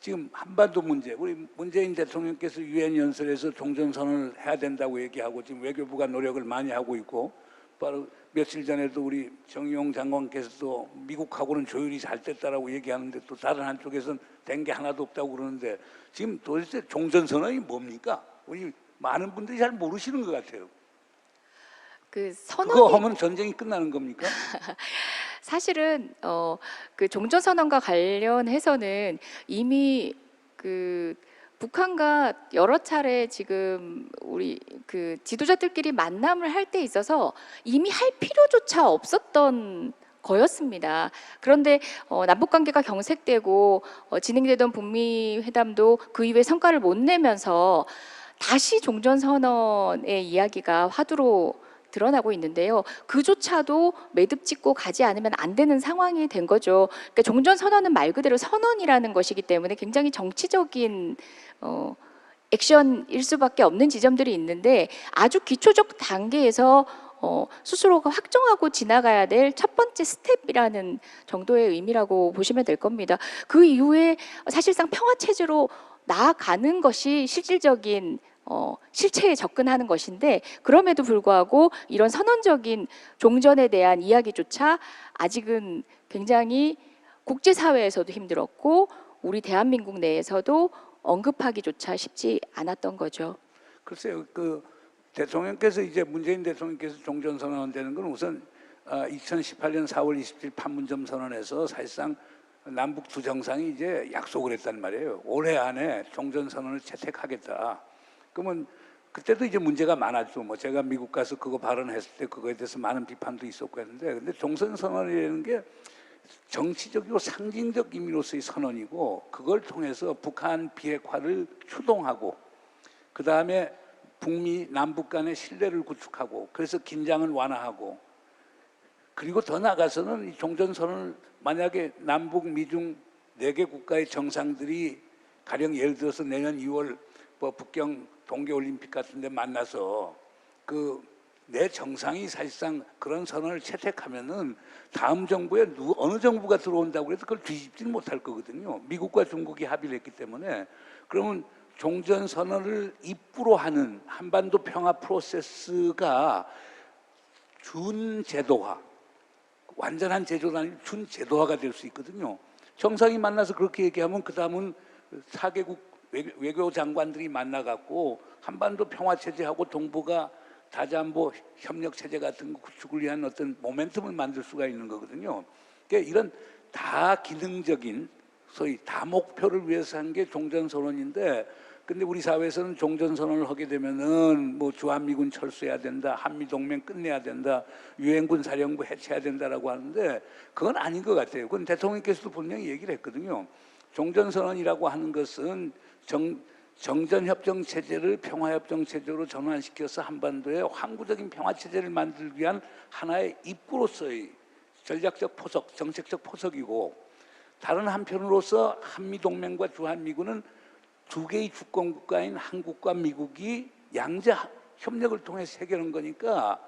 지금 한반도 문제, 우리 문재인 대통령께서 유엔 연설에서 종전선언을 해야 된다고 얘기하고 지금 외교부가 노력을 많이 하고 있고 바로 며칠 전에도 우리 정의용 장관께서도 미국하고는 조율이 잘 됐다라고 얘기하는데 또 다른 한쪽에서는 된 게 하나도 없다고 그러는데 지금 도대체 종전선언이 뭡니까? 우리 많은 분들이 잘 모르시는 것 같아요. 그 선언이 그거 하면 전쟁이 끝나는 겁니까? 사실은 그 종전선언과 관련해서는 이미 그 북한과 여러 차례 지금 우리 그 지도자들끼리 만남을 할 때 있어서 이미 할 필요조차 없었던 거였습니다. 그런데 남북 관계가 경색되고 진행되던 북미 회담도 그 이후에 성과를 못 내면서 다시 종전선언의 이야기가 화두로 드러나고 있는데요. 그조차도 매듭 짓고 가지 않으면 안 되는 상황이 된 거죠. 그러니까 종전선언은 말 그대로 선언이라는 것이기 때문에 굉장히 정치적인 액션일 수밖에 없는 지점들이 있는데 아주 기초적 단계에서 스스로가 확정하고 지나가야 될 첫 번째 스텝이라는 정도의 의미라고 보시면 될 겁니다. 그 이후에 사실상 평화 체제로 나아가는 것이 실질적인 실체에 접근하는 것인데 그럼에도 불구하고 이런 선언적인 종전에 대한 이야기조차 아직은 굉장히 국제사회에서도 힘들었고 우리 대한민국 내에서도 언급하기조차 쉽지 않았던 거죠. 글쎄요, 그 대통령께서 이제 문재인 대통령께서 종전선언되는 건 우선 2018년 4월 27일 판문점 선언에서 사실상 남북 두 정상이 이제 약속을 했단 말이에요. 올해 안에 종전선언을 채택하겠다. 그러면 그때도 이제 문제가 많았죠. 뭐 제가 미국 가서 그거 발언했을 때 그거에 대해서 많은 비판도 있었고 했는데 근데 종전선언이라는 게 정치적이고 상징적 의미로서의 선언이고 그걸 통해서 북한 비핵화를 추동하고 그 다음에 북미 남북 간의 신뢰를 구축하고 그래서 긴장을 완화하고 그리고 더 나아가서는 이 종전선언을 만약에 남북 미중 4개 국가의 정상들이 가령 예를 들어서 내년 2월 북경 동계올림픽 같은 데 만나서 그 내 정상이 사실상 그런 선언을 채택하면은 다음 정부에 어느 정부가 들어온다고 해서 그걸 뒤집지는 못할 거거든요. 미국과 중국이 합의를 했기 때문에 그러면 종전선언을 입구로 하는 한반도 평화 프로세스가 준제도화, 완전한 제도가 아니라 준제도화가 될 수 있거든요. 정상이 만나서 그렇게 얘기하면 그 다음은 4개국 외교 장관들이 만나갖고 한반도 평화체제하고 동북아 다자안보 협력체제 같은 거 구축을 위한 어떤 모멘텀을 만들 수가 있는 거거든요. 그러니까 이런 다 기능적인 소위 다 목표를 위해서 한 게 종전선언인데 근데 우리 사회에서는 종전선언을 하게 되면은 뭐 주한미군 철수해야 된다, 한미동맹 끝내야 된다, 유엔군 사령부 해체해야 된다라고 하는데 그건 아닌 것 같아요. 그건 대통령께서도 분명히 얘기를 했거든요. 종전선언이라고 하는 것은 정전협정 체제를 평화협정 체제로 전환시켜서 한반도에 항구적인 평화체제를 만들기 위한 하나의 입구로서의 전략적 포석, 정책적 포석이고 다른 한편으로서 한미동맹과 주한미군은 2개의 주권국가인 한국과 미국이 양자 협력을 통해서 해결한 거니까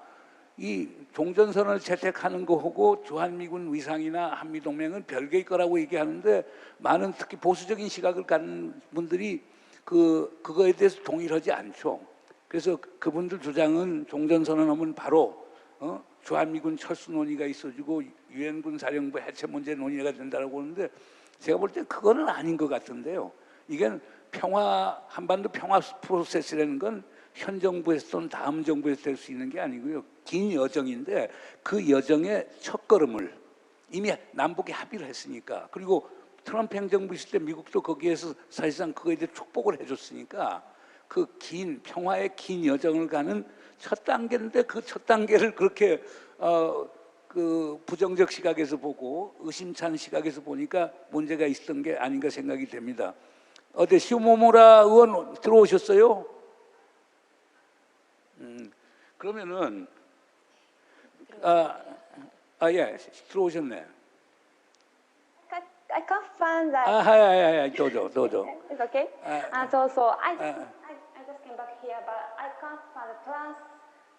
이 종전선언을 채택하는 거하고 주한미군 위상이나 한미동맹은 별개일 거라고 얘기하는데 많은 특히 보수적인 시각을 갖는 분들이 그거에 대해서 동의를 하지 않죠. 그래서 그분들 주장은 종전선언하면 바로 주한미군 철수 논의가 있어지고 유엔군 사령부 해체 문제 논의가 된다고 하는데 제가 볼 때 그거는 아닌 것 같은데요. 이게 한반도 평화 프로세스라는 건 현 정부에서 또는 다음 정부에서 될 수 있는 게 아니고요. 긴 여정인데 그 여정의 첫걸음을 이미 남북이 합의를 했으니까 그리고 트럼프 행정부 있을 때 미국도 거기에서 사실상 그거에 대해 축복을 해줬으니까 그 긴 평화의 긴 여정을 가는 첫 단계인데 그 첫 단계를 그렇게 그 부정적 시각에서 보고 의심찬 시각에서 보니까 문제가 있었던 게 아닌가 생각이 됩니다. 어제 시모무라 의원 들어오셨어요? 그러면은 예, 들어오셨네. I can't find that. 도저. It's okay. So I just came back here, but I can't find the plus.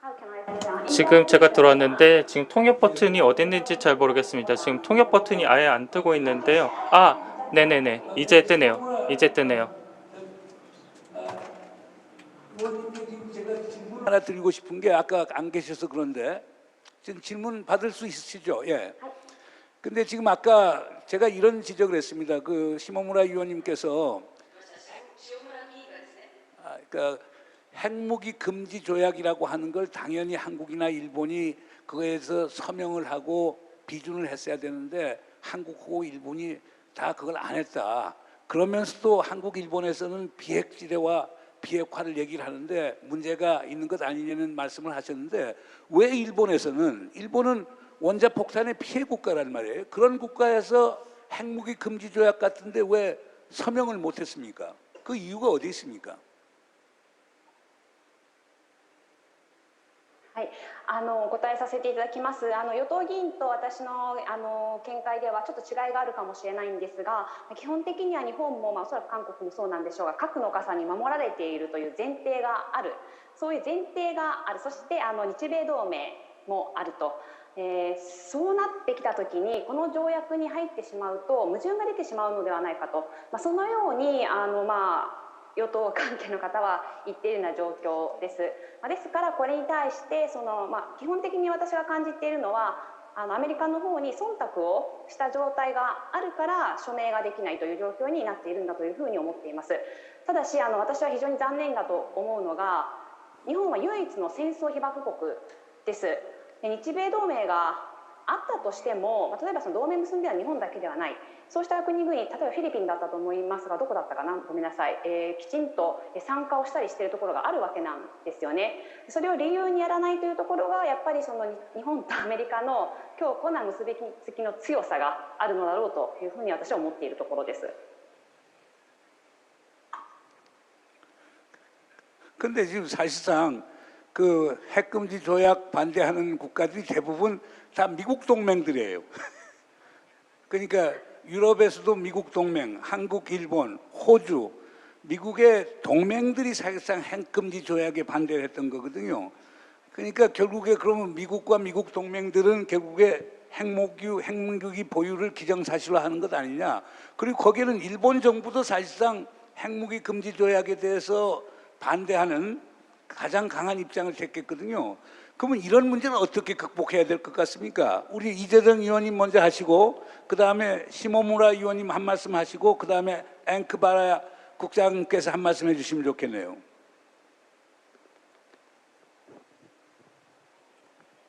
How can I say that? 지금 제가 들어왔는데 지금 통역 버튼이 어디 있는지 잘 모르겠습니다. 지금 통역 버튼이 아예 안 뜨고 있는데요. 아, 네네네. 이제 뜨네요. 의원님께 지금 제가 질문 하나 드리고 싶은 게 아까 안 계셔서 그런데 지금 질문 받을 수 있으시죠? 예. 근데 지금 아까 제가 이런 지적을 했습니다. 그 시모무라 의원님께서 그러니까 핵무기 금지 조약이라고 하는 걸 당연히 한국이나 일본이 그거에서 서명을 하고 비준을 했어야 되는데 한국하고 일본이 다 그걸 안 했다. 그러면서도 한국, 일본에서는 비핵지대와 비핵화를 얘기를 하는데 문제가 있는 것 아니냐는 말씀을 하셨는데 왜 일본은 원자폭탄의 피해 국가란 말이에요. 그런 국가에서 핵무기 금지 조약 같은데 왜 서명을 못했습니까? 그 이유가 어디 있습니까? はい、お答えさせていただきます。与党議員と私の見解ではちょっと違いがあるかもしれないんですが、基本的には日本もおそらく韓国もそうなんでしょうが、核の傘に守られているという前提がある、そういう前提がある。そして日米同盟もあると。そうなってきたときにこの条約に入ってしまうと矛盾が出てしまうのではないかと、そのように与党関係の方は言っているような状況です。ですからこれに対して基本的に私が感じているのはアメリカの方に忖度をした状態があるから署名ができないという状況になっているんだというふうに思っています。ただし私は非常に残念だと思うのが日本は唯一の戦争被爆国です。日米同盟があったとしても例えばその同盟結んでは日本だけではない。そうした国々、例えばフィリピンだったと思いますがどこだったかな、ごめんなさい、きちんと参加をしたりしているところがあるわけなんですよね。それを理由にやらないというところがやっぱりその日本とアメリカの強固な結びつきの強さがあるのだろうというふうに私は思っているところです。 근데 지금 사실상 그 핵금지 조약 반대하는 국가들이 대부분 다 미국 동맹들이에요. 그러니까 유럽에서도 미국 동맹, 한국, 일본, 호주, 미국의 동맹들이 사실상 핵금지 조약에 반대를 했던 거거든요. 그러니까 결국에 그러면 미국과 미국 동맹들은 결국에 핵무기 보유를 기정사실화하는 것 아니냐. 그리고 거기에는 일본 정부도 사실상 핵무기 금지 조약에 대해서 반대하는 가장 강한 입장을 택했거든요. 그러면 이런 문제는 어떻게 극복해야 될 것 같습니까? 우리 이재정 의원님 먼저 하시고 그 다음에 시모무라 의원님 한 말씀 하시고 그 다음에 앵크바라 국장께서 한 말씀 해주시면 좋겠네요.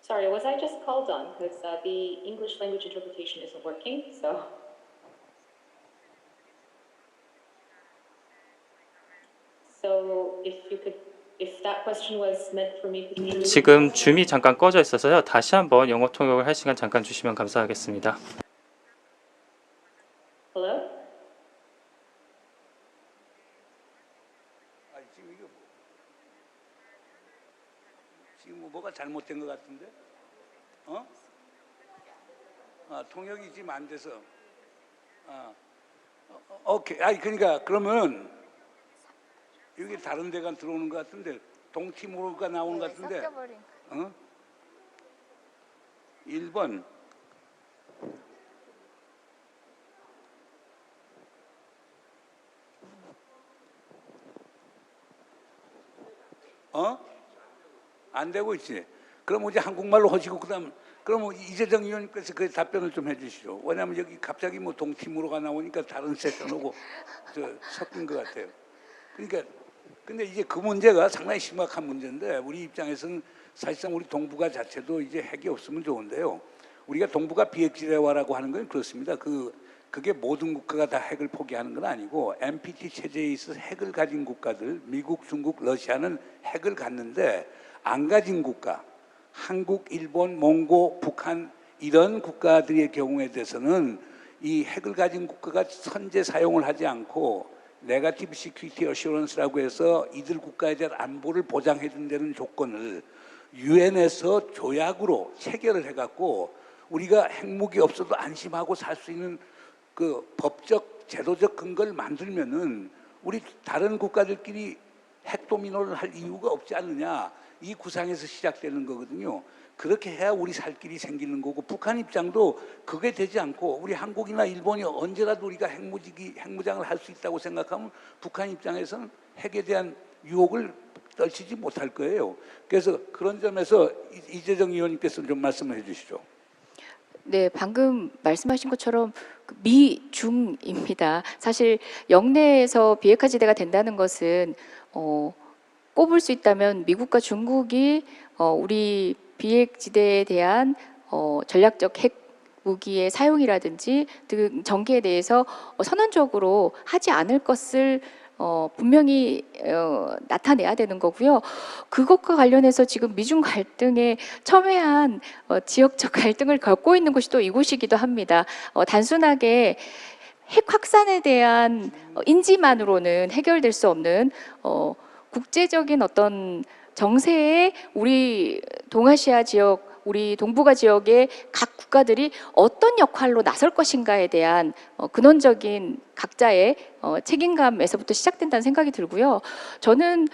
Sorry, was I just called on? Because the English language interpretation isn't working, so. So if that question was meant for me, could you... 지금 줌이 잠깐 꺼져 있어서요. 다시 한번 영어 통역을 할 시간 잠깐 주시면 감사하겠습니다. Hello? 지금 뭐가 잘못된 것 같은데? 통역이 지금 안 돼서. 오케이. 그러니까 그러면 여기 다른 데가 들어오는 것 같은데 동티모르가 나오는 것 같은데. 1번. 안 되고 있지. 그럼 이제 한국말로 하시고 그럼 이재정 의원님께서 그 답변을 좀 해주시죠. 왜냐하면 여기 갑자기 뭐 동티모르가 나오니까 다른 세션하고 섞인 것 같아요. 그러니까 근데 이제 그 문제가 상당히 심각한 문제인데 우리 입장에서는 사실상 우리 동북아 자체도 이제 핵이 없으면 좋은데요. 우리가 동북아 비핵지대화라고 하는 건 그렇습니다. 그 그게 모든 국가가 다 핵을 포기하는 건 아니고 NPT 체제에 있어서 핵을 가진 국가들, 미국, 중국, 러시아는 핵을 갖는데 안 가진 국가, 한국, 일본, 몽고, 북한 이런 국가들의 경우에 대해서는 이 핵을 가진 국가가 선제 사용을 하지 않고 네거티브 시큐리티 어슈런스라고 해서 이들 국가에 대한 안보를 보장해 준다는 조건을 유엔에서 조약으로 체결을 해갖고 우리가 핵무기 없어도 안심하고 살 수 있는 그 법적 제도적 근거를 만들면은 우리 다른 국가들끼리 핵도미노를 할 이유가 없지 않느냐, 이 구상에서 시작되는 거거든요. 그렇게 해야 우리 살 길이 생기는 거고, 북한 입장도 그게 되지 않고 우리 한국이나 일본이 언제라도 우리가 핵무장을 할 수 있다고 생각하면 북한 입장에서는 핵에 대한 유혹을 떨치지 못할 거예요. 그래서 그런 점에서 이재정 의원님께서 좀 말씀을 해주시죠. 네, 방금 말씀하신 것처럼 미중입니다. 사실 영내에서 비핵화지대가 된다는 것은 꼽을 수 있다면 미국과 중국이 우리 비핵지대에 대한 전략적 핵 무기의 사용이라든지 등 전개에 대해서 선언적으로 하지 않을 것을 분명히 나타내야 되는 거고요. 그것과 관련해서 지금 미중 갈등에 첨예한 지역적 갈등을 겪고 있는 곳이 또 이곳이기도 합니다. 단순하게 핵 확산에 대한 인지만으로는 해결될 수 없는 국제적인 어떤 정세에 우리 동아시아 지역, 우리 동북아 지역의 각 국가들이 어떤 역할로 나설 것인가에 대한 근원적인 각자의 책임감에서부터 시작된다는 생각이 들고요. 저는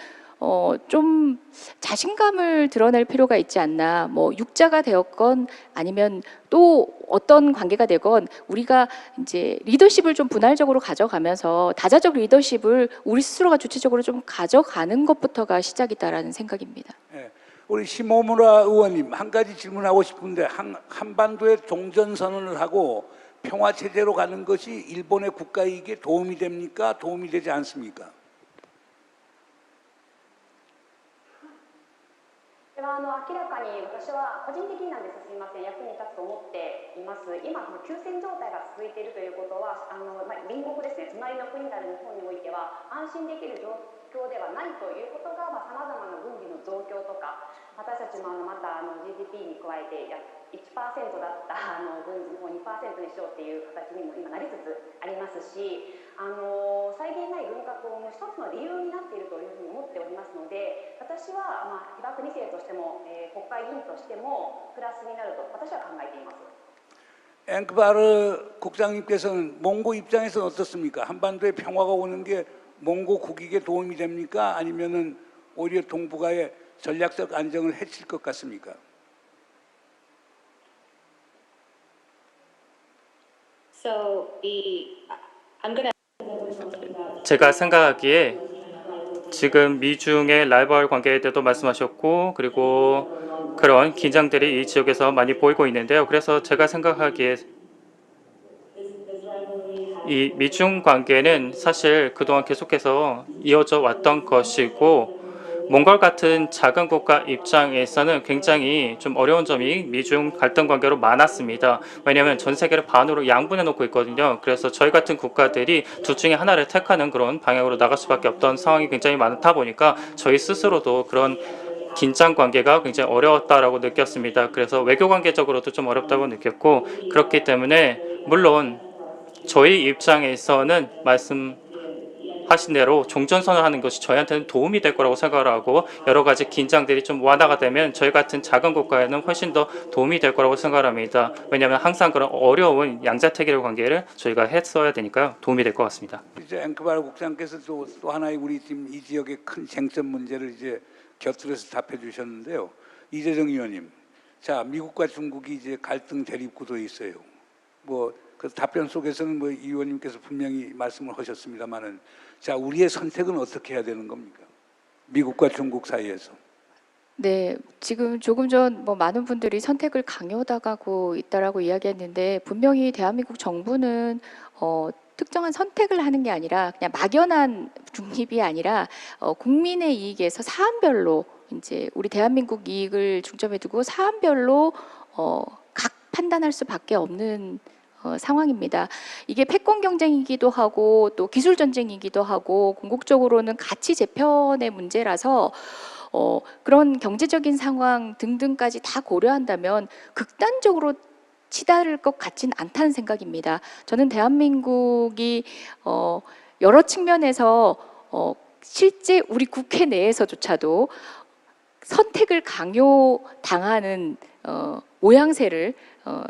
좀 자신감을 드러낼 필요가 있지 않나. 뭐 육자가 되었건 아니면 또 어떤 관계가 되건 우리가 이제 리더십을 좀 분할적으로 가져가면서 다자적 리더십을 우리 스스로가 주체적으로 좀 가져가는 것부터가 시작이다라는 생각입니다. 네. 우리 시모무라 의원님, 한 가지 질문하고 싶은데, 한반도에 종전선언을 하고 평화체제로 가는 것이 일본의 국가이익에 도움이 됩니까? 도움이 되지 않습니까? これは明らかに私は個人的になんです、すみません、役に立つと思っています。今、休戦状態が続いているということは、隣国ですね、隣の国である日本においては、安心できる状況ではないということが、さまざまな軍備の増強とか、私たちもまたGDP に加えて1% だった軍事の方を 2% にしようっていう形にも今なりつつありますし、際限ない軍拡を生む一つの理由になっているというふうに思っておりますので、私は被爆2世としても、国会議員としてもプラスになると私は考えています。 앵크바르 국장님께서는 몽고 입장에서는 어떻습니까? 한반도에 평화가 오는 게 몽고 국익에 도움이 됩니까? 아니면은 오히려 동북아의 전략적 안정을 해칠 것 같습니까? So I'm gonna 제가 생각하기에 지금 미중의 라이벌 관계에 대해서도 말씀하셨고, 그리고 그런 긴장들이 이 지역에서 많이 보이고 있는데요. 그래서 제가 생각하기에 이 미중 관계는 사실 그동안 계속해서 이어져 왔던 것이고, 몽골 같은 작은 국가 입장에서는 굉장히 좀 어려운 점이 미중 갈등 관계로 많았습니다. 왜냐하면 전 세계를 반으로 양분해 놓고 있거든요. 그래서 저희 같은 국가들이 둘 중에 하나를 택하는 그런 방향으로 나갈 수밖에 없던 상황이 굉장히 많다 보니까 저희 스스로도 그런 긴장 관계가 굉장히 어려웠다라고 느꼈습니다. 그래서 외교 관계적으로도 좀 어렵다고 느꼈고, 그렇기 때문에 물론 저희 입장에서는 말씀하신 대로 종전선언을 하는 것이 저희한테는 도움이 될 거라고 생각을 하고, 여러 가지 긴장들이 좀 완화가 되면 저희 같은 작은 국가에는 훨씬 더 도움이 될 거라고 생각을 합니다. 왜냐하면 항상 그런 어려운 양자택일 관계를 저희가 했어야 되니까요. 도움이 될 것 같습니다. 이제 앵크바르 국장께서 또 하나의 우리 지금 이 지역의 큰 쟁점 문제를 이제 곁들여서 답해 주셨는데요. 이재정 의원님, 자, 미국과 중국이 이제 갈등 대립 구도에 있어요. 뭐 그 답변 속에서는 뭐 이 의원님께서 분명히 말씀을 하셨습니다만은, 자, 우리의 선택은 어떻게 해야 되는 겁니까? 미국과 중국 사이에서. 네, 지금 조금 전 많은 분들이 선택을 강요당하고 있다라고 이야기했는데, 분명히 대한민국 정부는 특정한 선택을 하는 게 아니라 그냥 막연한 중립이 아니라 국민의 이익에서 사안별로 이제 우리 대한민국 이익을 중점에 두고 사안별로 각 판단할 수밖에 없는 상황입니다. 이게 패권 경쟁이기도 하고 또 기술 전쟁이기도 하고 궁극적으로는 가치 재편의 문제라서 그런 경제적인 상황 등등까지 다 고려한다면 극단적으로 치달을 것 같진 않다는 생각입니다. 저는 대한민국이 여러 측면에서 실제 우리 국회 내에서조차도 선택을 강요당하는 모양새를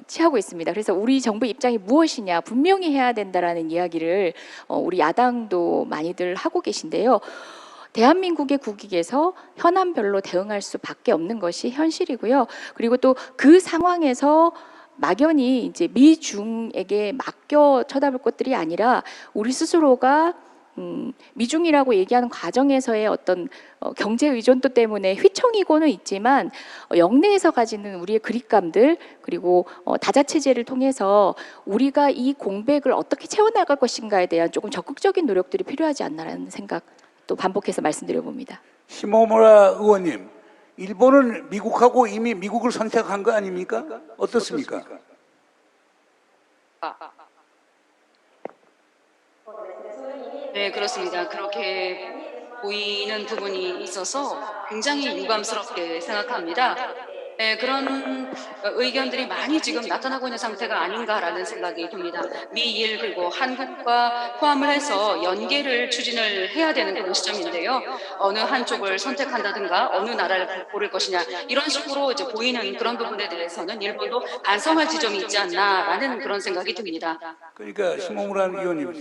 취하고 있습니다. 그래서 우리 정부 입장이 무엇이냐 분명히 해야 된다라는 이야기를 우리 야당도 많이들 하고 계신데요. 대한민국의 국익에서 현안별로 대응할 수밖에 없는 것이 현실이고요. 그리고 또 그 상황에서 막연히 이제 미중에게 맡겨 쳐다볼 것들이 아니라 우리 스스로가 미중이라고 얘기하는 과정에서의 어떤 경제 의존도 때문에 휘청이고는 있지만 영내에서 가지는 우리의 그립감들 그리고 다자체제를 통해서 우리가 이 공백을 어떻게 채워나갈 것인가에 대한 조금 적극적인 노력들이 필요하지 않나라는 생각 또 반복해서 말씀드려봅니다. 시모무라 의원님, 일본은 미국하고 이미 미국을 선택한 거 아닙니까? 어떻습니까? 네, 그렇습니다. 그렇게 보이는 부분이 있어서 굉장히 유감스럽게 생각합니다. 네, 그런 의견들이 많이 지금 나타나고 있는 상태가 아닌가라는 생각이 듭니다. 미일 그리고 한국과 포함을 해서 연계를 추진을 해야 되는 그런 시점인데요. 어느 한쪽을 선택한다든가 어느 나라를 고를 것이냐 이런 식으로 이제 보이는 그런 부분에 대해서는 일본도 반성할 지점이 있지 않나라는 그런 생각이 듭니다. 그러니까 시모무라 의원님,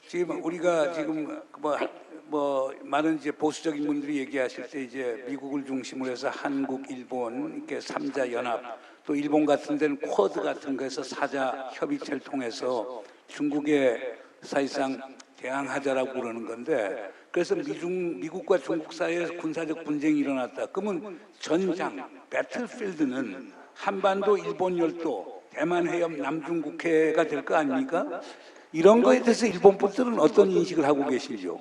지금 우리가 지금 많은 이제 보수적인 분들이 얘기하실 때 이제 미국을 중심으로 해서 한국, 일본 이렇게 3자 연합 또 일본 같은 데는 쿼드 같은 거에서 4자 협의체를 통해서 중국에 사실상 대항하자라고 그러는 건데 그래서 미국과 중국 사이에 군사적 분쟁이 일어났다. 그러면 전장, 배틀필드는 한반도, 일본 열도, 대만 해협, 남중국해가 될 거 아닙니까? 이런 거에 대해서 일본 분들은 어떤 인식을 하고 계시죠?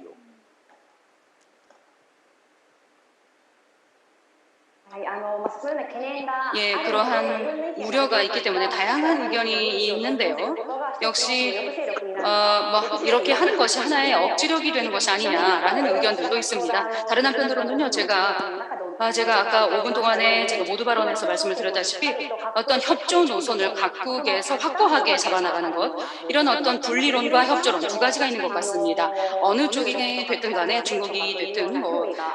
예, 그러한 우려가 있기 때문에 다양한 의견이 있는데요. 역시 이렇게 하는 것이 하나의 억지력이 되는 것이 아니냐라는 의견들도 있습니다. 다른 한편으로는요, 제가 아까 5분 동안에 제가 모두 발언에서 말씀을 드렸다시피 어떤 협조 노선을 각국에서 확고하게 잡아나가는 것, 이런 어떤 분리론과 협조론 두 가지가 있는 것 같습니다. 어느 쪽이 됐든 간에 중국이 됐든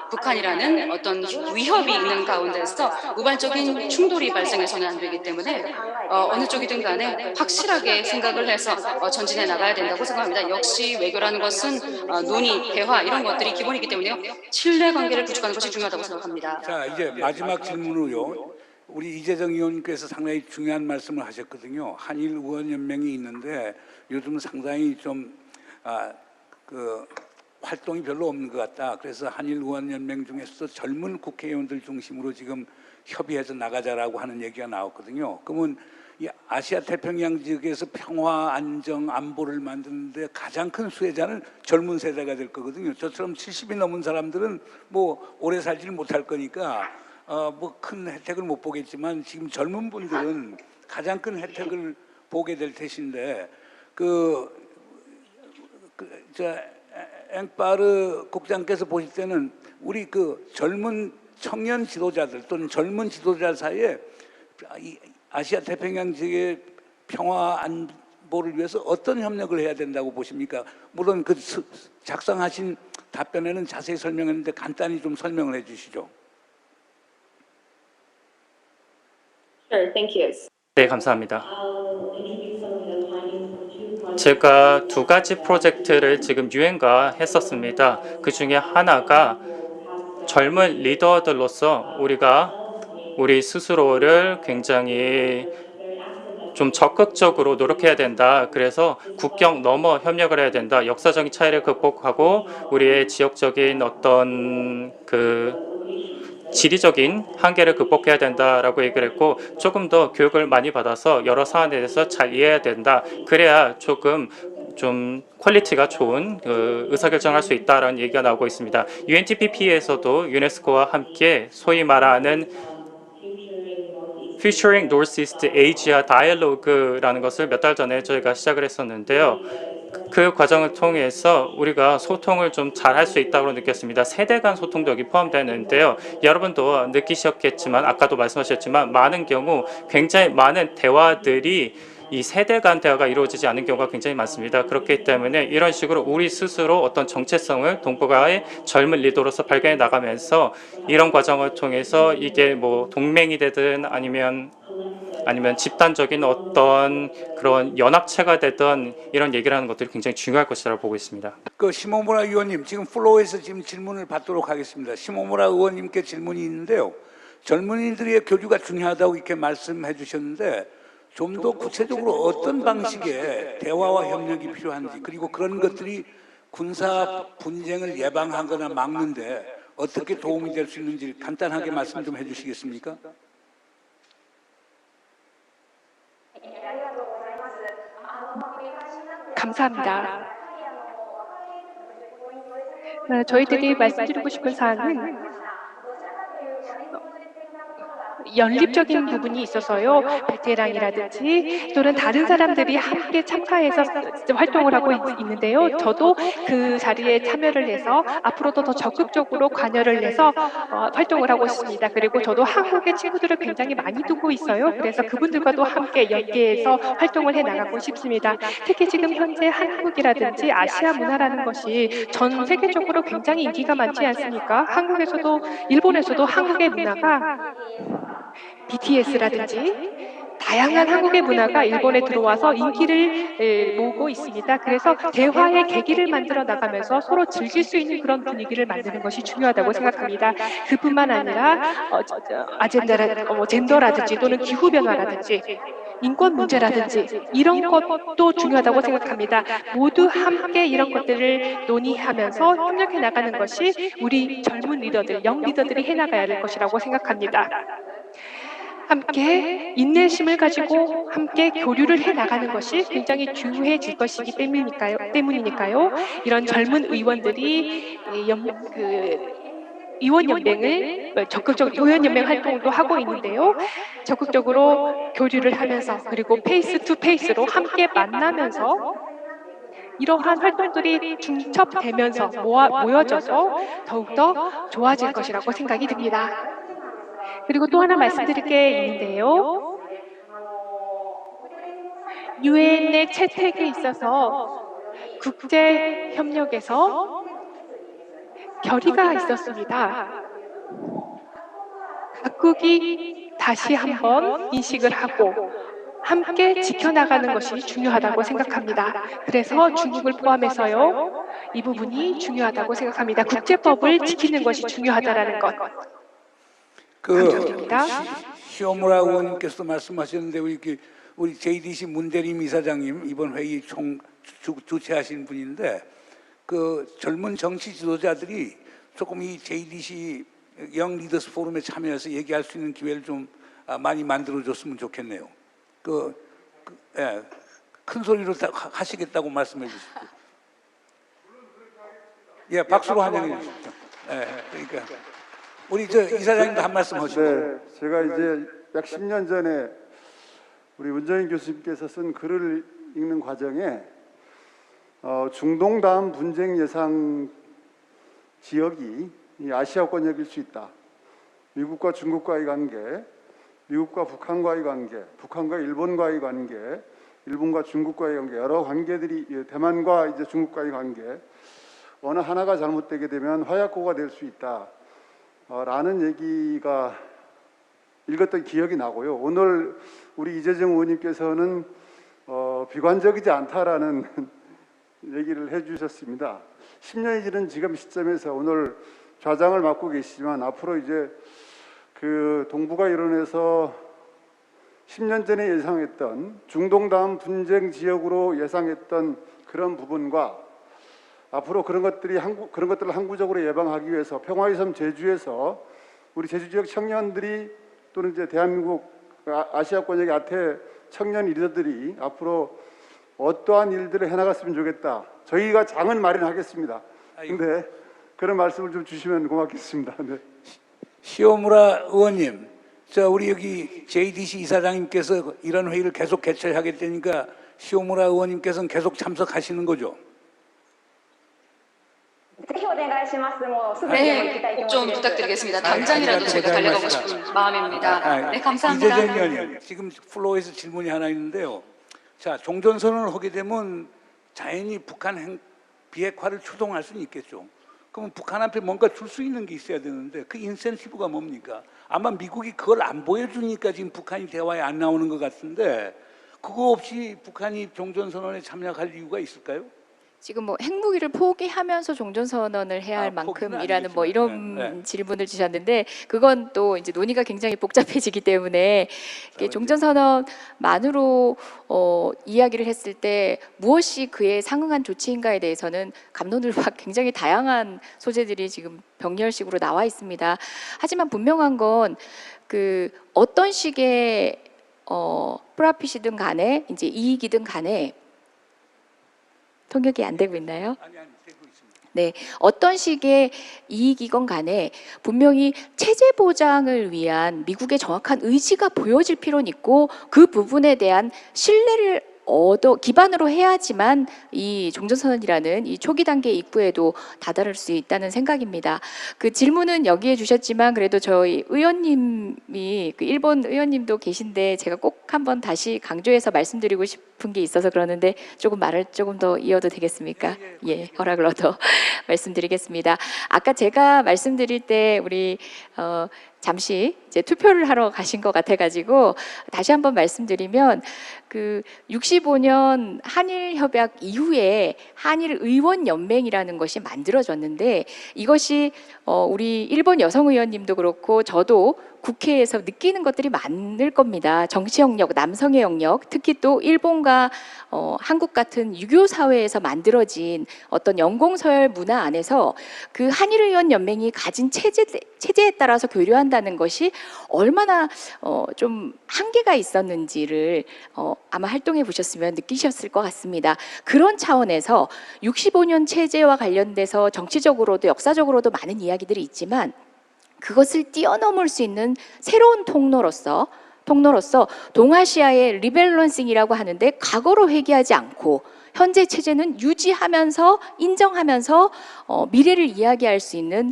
북한이라는 어떤 위협이 있는 가운데서 우발적인 충돌이 발생해서는 안 되기 때문에 어느 쪽이든 간에 확실하게 생각을 해서 전진해 나가야 된다고 생각합니다. 역시 외교라는 것은 논의, 대화 이런 것들이 기본이기 때문에요. 신뢰관계를 구축하는 것이 중요하다고 생각합니다. 자, 이제 마지막 질문으로요. 우리 이재정 의원님께서 상당히 중요한 말씀을 하셨거든요. 한일 의원연맹이 있는데 요즘 상당히 좀 활동이 별로 없는 것 같다. 그래서 한일 의원연맹 중에서도 젊은 국회의원들 중심으로 지금 협의해서 나가자라고 하는 얘기가 나왔거든요. 그러면 이 아시아 태평양 지역에서 평화, 안정, 안보를 만드는데 가장 큰 수혜자는 젊은 세대가 될 거거든요. 저처럼 70이 넘은 사람들은 뭐 오래 살지는 못할 거니까 큰 혜택을 못 보겠지만 지금 젊은 분들은 가장 큰 혜택을 보게 될 것인데 앵파르 국장께서 보실 때는 우리 젊은 청년 지도자들 또는 젊은 지도자 사이에 아시아 태평양 지역의 평화 안보를 위해서 어떤 협력을 해야 된다고 보십니까? 물론 작성하신 답변에는 자세히 설명했는데 간단히 좀 설명을 해주시죠. Sure, thank you. 네, 감사합니다. 제가 두 가지 프로젝트를 지금 유행가했었습니다. 그 중에 하나가 젊은 리더들로서 우리가 우리 스스로를 굉장히 좀 적극적으로 노력해야 된다. 그래서 국경 넘어 협력을 해야 된다. 역사적인 차이를 극복하고 우리의 지역적인 어떤 지리적인 한계를 극복해야 된다라고 얘기를 했고 조금 더 교육을 많이 받아서 여러 사안에 대해서 잘 이해해야 된다. 그래야 조금 좀 퀄리티가 좋은 의사결정을 할 수 있다라는 얘기가 나오고 있습니다. UNTPP에서도 유네스코와 함께 소위 말하는 Featuring Northeast Asia Dialogue라는 것을 몇 달 전에 저희가 시작을 했었는데요. 그 과정을 통해서 우리가 소통을 좀 잘 할 수 있다고 느꼈습니다. 세대 간 소통도 여기 포함되는데요. 여러분도 느끼셨겠지만 아까도 말씀하셨지만 많은 경우 굉장히 많은 대화들이 이 세대 간 대화가 이루어지지 않는 경우가 굉장히 많습니다. 그렇기 때문에 이런 식으로 우리 스스로 어떤 정체성을 동북아의 젊은 리더로서 발견해 나가면서 이런 과정을 통해서 이게 뭐 동맹이 되든 아니면 집단적인 어떤 그런 연합체가 되든 이런 얘기를 하는 것들이 굉장히 중요할 것이라고 보고 있습니다. 그 시모무라 의원님 지금 플로우에서 지금 질문을 받도록 하겠습니다. 시모무라 의원님께 질문이 있는데요. 젊은이들의 교류가 중요하다고 이렇게 말씀해 주셨는데 좀 더 구체적으로 어떤 방식의 대화와 협력이 필요한지 그리고 그런 것들이 군사 분쟁을 예방하거나 막는데 어떻게 도움이 될 수 있는지 간단하게 말씀 좀 해주시겠습니까? 감사합니다. 저희들이 말씀드리고 싶은 사항은 연립적인 부분이 있어서요. 베테랑이라든지 또는 다른 사람들이 함께 참가해서 활동을 하고 있는데요. 저도 그 자리에 참여를 해서 앞으로도 더 적극적으로 관여를 해서 활동을 하고 있습니다. 그리고 저도 한국의 친구들을 굉장히 많이 두고 있어요. 그래서 그분들과도 함께 연계해서 활동을 해나가고 싶습니다. 특히 지금 현재 한국이라든지 아시아 문화라는 것이 전 세계적으로 굉장히 인기가 많지 않습니까? 한국에서도 일본에서도 한국의 문화가 BTS라든지 다양한 한국의 문화가 일본에 들어와서 인기를 모으고 있습니다. 그래서 대화의 계기를 만들어 나가면서 서로 즐길 수 있는 그런 분위기를 만드는 것이 중요하다고 생각합니다. 그뿐만 아니라 젠더라든지 또는 기후 변화라든지 인권 문제라든지 이런 것도 중요하다고 생각합니다. 모두 함께 이런 것들을 논의하면서 협력해 나가는 것이 우리 젊은 리더들, 영 리더들이 해나가야 할 것이라고 생각합니다. 함께 인내심을 가지고 함께 교류를 해 나가는 것이 굉장히 중요해질 것이기 때문이니까요. 이런 젊은 의원들이 의원연맹을 의원연맹 활동도 하고 있는데요. 적극적으로 교류를 하면서 그리고 페이스 투 페이스로 함께 만나면서 이러한 활동들이 중첩되면서 모여져서 더욱더 좋아질 것이라고 생각이 듭니다. 그리고 또 하나 말씀드릴 게 있는데요. 유엔의 채택에 있어서 국제 협력에서 결의가 있었습니다. 각국이 다시 한번 인식을 하고 함께 지켜나가는 것이 중요하다고 생각합니다. 그래서 중국을 포함해서요, 이 부분이 중요하다고 생각합니다. 국제법을 지키는 것이 중요하다라는 것. 감사드립니다. 시오무라 의원님께서 말씀하셨는데 우리 JDC 문대림 이사장님 이번 회의 주최하신 분인데 그 젊은 정치 지도자들이 조금 이 JDC 영 리더스 포럼에 참여해서 얘기할 수 있는 기회를 좀 많이 만들어줬으면 좋겠네요. 큰 소리로 하시겠다고 말씀해 주시고, 예, 박수로 환영해 주십시오. 그러니까 우리 이사장님도 한 말씀 하시고. 네, 제가 이제 약 10년 전에 우리 문정인 교수님께서 쓴 글을 읽는 과정에 중동 다음 분쟁 예상 지역이 이 아시아권역일 수 있다. 미국과 중국과의 관계, 미국과 북한과의 관계, 북한과 일본과의 관계, 일본과 중국과의 관계, 여러 관계들이 대만과 이제 중국과의 관계 어느 하나가 잘못되게 되면 화약고가 될 수 있다. 라는 얘기가 읽었던 기억이 나고요. 오늘 우리 이재정 의원님께서는 비관적이지 않다라는 얘기를 해주셨습니다. 10년이 지난 지금 시점에서 오늘 좌장을 맡고 계시지만 앞으로 이제 그 동북아 이론에서 10년 전에 예상했던 중동 다음 분쟁 지역으로 예상했던 그런 부분과 앞으로 그런 것들을 항구적으로 예방하기 위해서 평화의 섬 제주에서 우리 제주 지역 청년들이 또는 이제 대한민국 아시아권역의 아태 청년 리더들이 앞으로 어떠한 일들을 해나갔으면 좋겠다. 저희가 장은 마련하겠습니다. 근데 그런 말씀을 좀 주시면 고맙겠습니다. 네. 시오무라 의원님, 자, 우리 여기 JDC 이사장님께서 이런 회의를 계속 개최하겠다니까 시오무라 의원님께서는 계속 참석하시는 거죠? ぜひお願いします。もうすぐにでも行きたい 네, 気持ち 좀 です。 부탁드리겠습니다. 당장이라도 제가 달려가고 싶은 마음입니다. 네, 감사합니다. 이재정 의원님, 지금 플로어에서 질문이 하나 있는데요. 자, 종전선언을 하게 되면 자연히 북한 비핵화를 추동할 수는 있겠죠. 그러면 북한한테 뭔가 줄 수 있는 게 있어야 되는데 그 인센티브가 뭡니까? 아마 미국이 그걸 안 보여주니까 지금 북한이 대화에 안 나오는 것 같은데 그거 없이 북한이 종전선언에 참여할 이유가 있을까요? 지금 뭐 핵무기를 포기하면서 종전선언을 해야 할 만큼이라는 뭐 이런 질문을 주셨는데 그건 또 이제 논의가 굉장히 복잡해지기 때문에 이게 종전선언만으로 이야기를 했을 때 무엇이 그에 상응한 조치인가에 대해서는 갑론을박 굉장히 다양한 소재들이 지금 병렬식으로 나와 있습니다. 하지만 분명한 건 그 어떤 식의 프라핏이든 간에 이제 이익이든 간에 통역이 안 되고 있나요? 아니, 되고 있습니다. 네, 어떤 식의 이익이건 간에 분명히 체제 보장을 위한 미국의 정확한 의지가 보여질 필요는 있고 그 부분에 대한 신뢰를 기반으로 해야지만 이 종전선언이라는 이 초기 단계 입구에도 다다를 수 있다는 생각입니다. 그 질문은 여기에 주셨지만 그래도 저희 의원님이 그 일본 의원님도 계신데 제가 꼭 한번 다시 강조해서 말씀드리고 싶은 게 있어서 그러는데 조금 말을 조금 더 이어도 되겠습니까? 예, 허락을 얻어 말씀드리겠습니다. 아까 제가 말씀드릴 때 우리 잠시 이제 투표를 하러 가신 것 같아가지고 다시 한번 말씀드리면 그 65년 한일 협약 이후에 한일 의원 연맹이라는 것이 만들어졌는데 이것이 우리 일본 여성 의원님도 그렇고 저도 국회에서 느끼는 것들이 많을 겁니다. 정치 영역, 남성의 영역, 특히 또 일본과 한국 같은 유교 사회에서 만들어진 어떤 연공서열 문화 안에서 그 한일의원 연맹이 가진 체제에 따라서 교류한다는 것이 얼마나 좀 한계가 있었는지를 아마 활동해 보셨으면 느끼셨을 것 같습니다. 그런 차원에서 65년 체제와 관련돼서 정치적으로도 역사적으로도 많은 이야기들이 있지만 그것을 뛰어넘을 수 있는 새로운 통로로서 동아시아의 리밸런싱이라고 하는데 과거로 회귀하지 않고 현재 체제는 유지하면서 인정하면서 미래를 이야기할 수 있는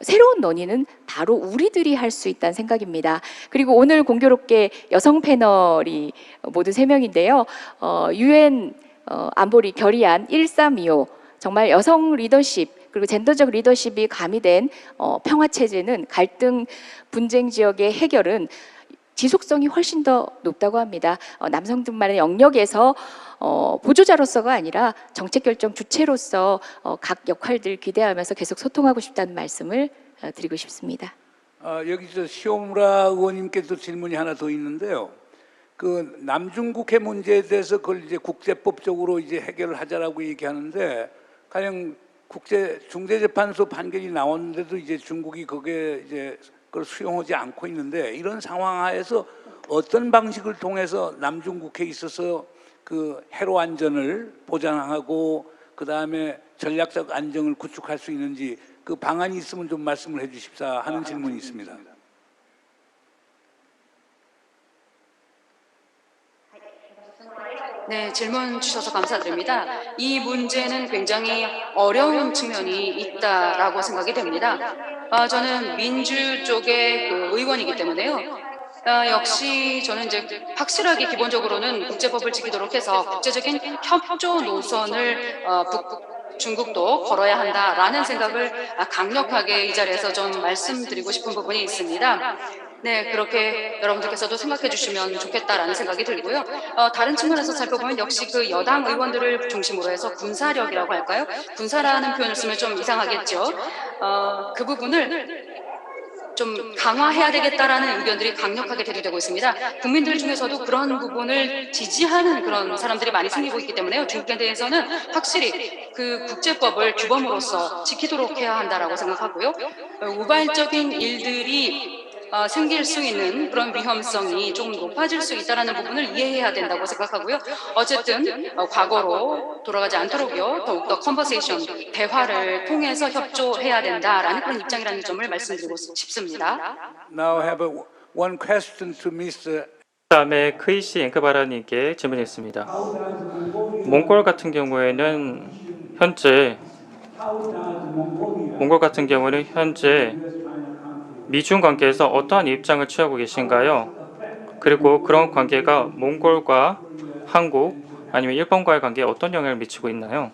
새로운 논의는 바로 우리들이 할 수 있다는 생각입니다. 그리고 오늘 공교롭게 여성 패널이 모두 3명인데요. UN 안보리 결의안 1325 정말 여성 리더십 그리고 젠더적 리더십이 가미된 평화체제는 갈등 분쟁 지역의 해결은 지속성이 훨씬 더 높다고 합니다. 남성들만의 영역에서 보조자로서가 아니라 정책 결정 주체로서 각 역할들 기대하면서 계속 소통하고 싶다는 말씀을 드리고 싶습니다. 여기서 시오무라 의원님께도 질문이 하나 더 있는데요. 그 남중국해 문제에 대해서 그걸 이제 국제법적으로 이제 해결을 하자라고 얘기하는데 가령 중재재판소 판결이 나왔는데도 이제 중국이 거기에 이제 그걸 수용하지 않고 있는데 이런 상황 하에서 어떤 방식을 통해서 남중국해에 있어서 그 해로 안전을 보장하고 그 다음에 전략적 안정을 구축할 수 있는지 그 방안이 있으면 좀 말씀을 해주십사 하는 질문이 있습니다. 네, 질문 주셔서 감사드립니다. 이 문제는 굉장히 어려운 측면이 있다라고 생각이 됩니다. 저는 민주 쪽의 그 의원이기 때문에요. 역시 저는 이제 확실하게 기본적으로는 국제법을 지키도록 해서 국제적인 협조 노선을 중국도 걸어야 한다라는 생각을 강력하게 이 자리에서 좀 말씀드리고 싶은 부분이 있습니다. 네, 그렇게 여러분들께서도 생각해 주시면 좋겠다라는 생각이 들고요. 다른 측면에서 살펴보면 역시 그 여당 의원들을 중심으로 해서 군사력이라고 할까요? 군사라는 표현을 쓰면 좀 이상하겠죠. 그 부분을 좀 강화해야 되겠다라는 의견들이 강력하게 대두되고 있습니다. 국민들 중에서도 그런 부분을 지지하는 그런 사람들이 많이 생기고 있기 때문에요. 중국에 대해서는 확실히 그 국제법을 규범으로서 지키도록 해야 한다라고 생각하고요. 우발적인 일들이 생길 수 있는 그런 위험성이 조금 높아질 수 있다는 부분을 이해해야 된다고 생각하고요. 어쨌든 과거로 돌아가지 않도록요. 더욱더 컨버세이션, 대화를 통해서 협조해야 된다라는 그런 입장이라는 점을 말씀드리고 싶습니다. Now I have one question to Mr. 다음에 크이시 앵크바라님께 질문이 있습니다. 몽골 같은 경우에는 현재 미중 관계에서 어떠한 입장을 취하고 계신가요? 그리고 그런 관계가 몽골과 한국 아니면 일본과의 관계에 어떤 영향을 미치고 있나요?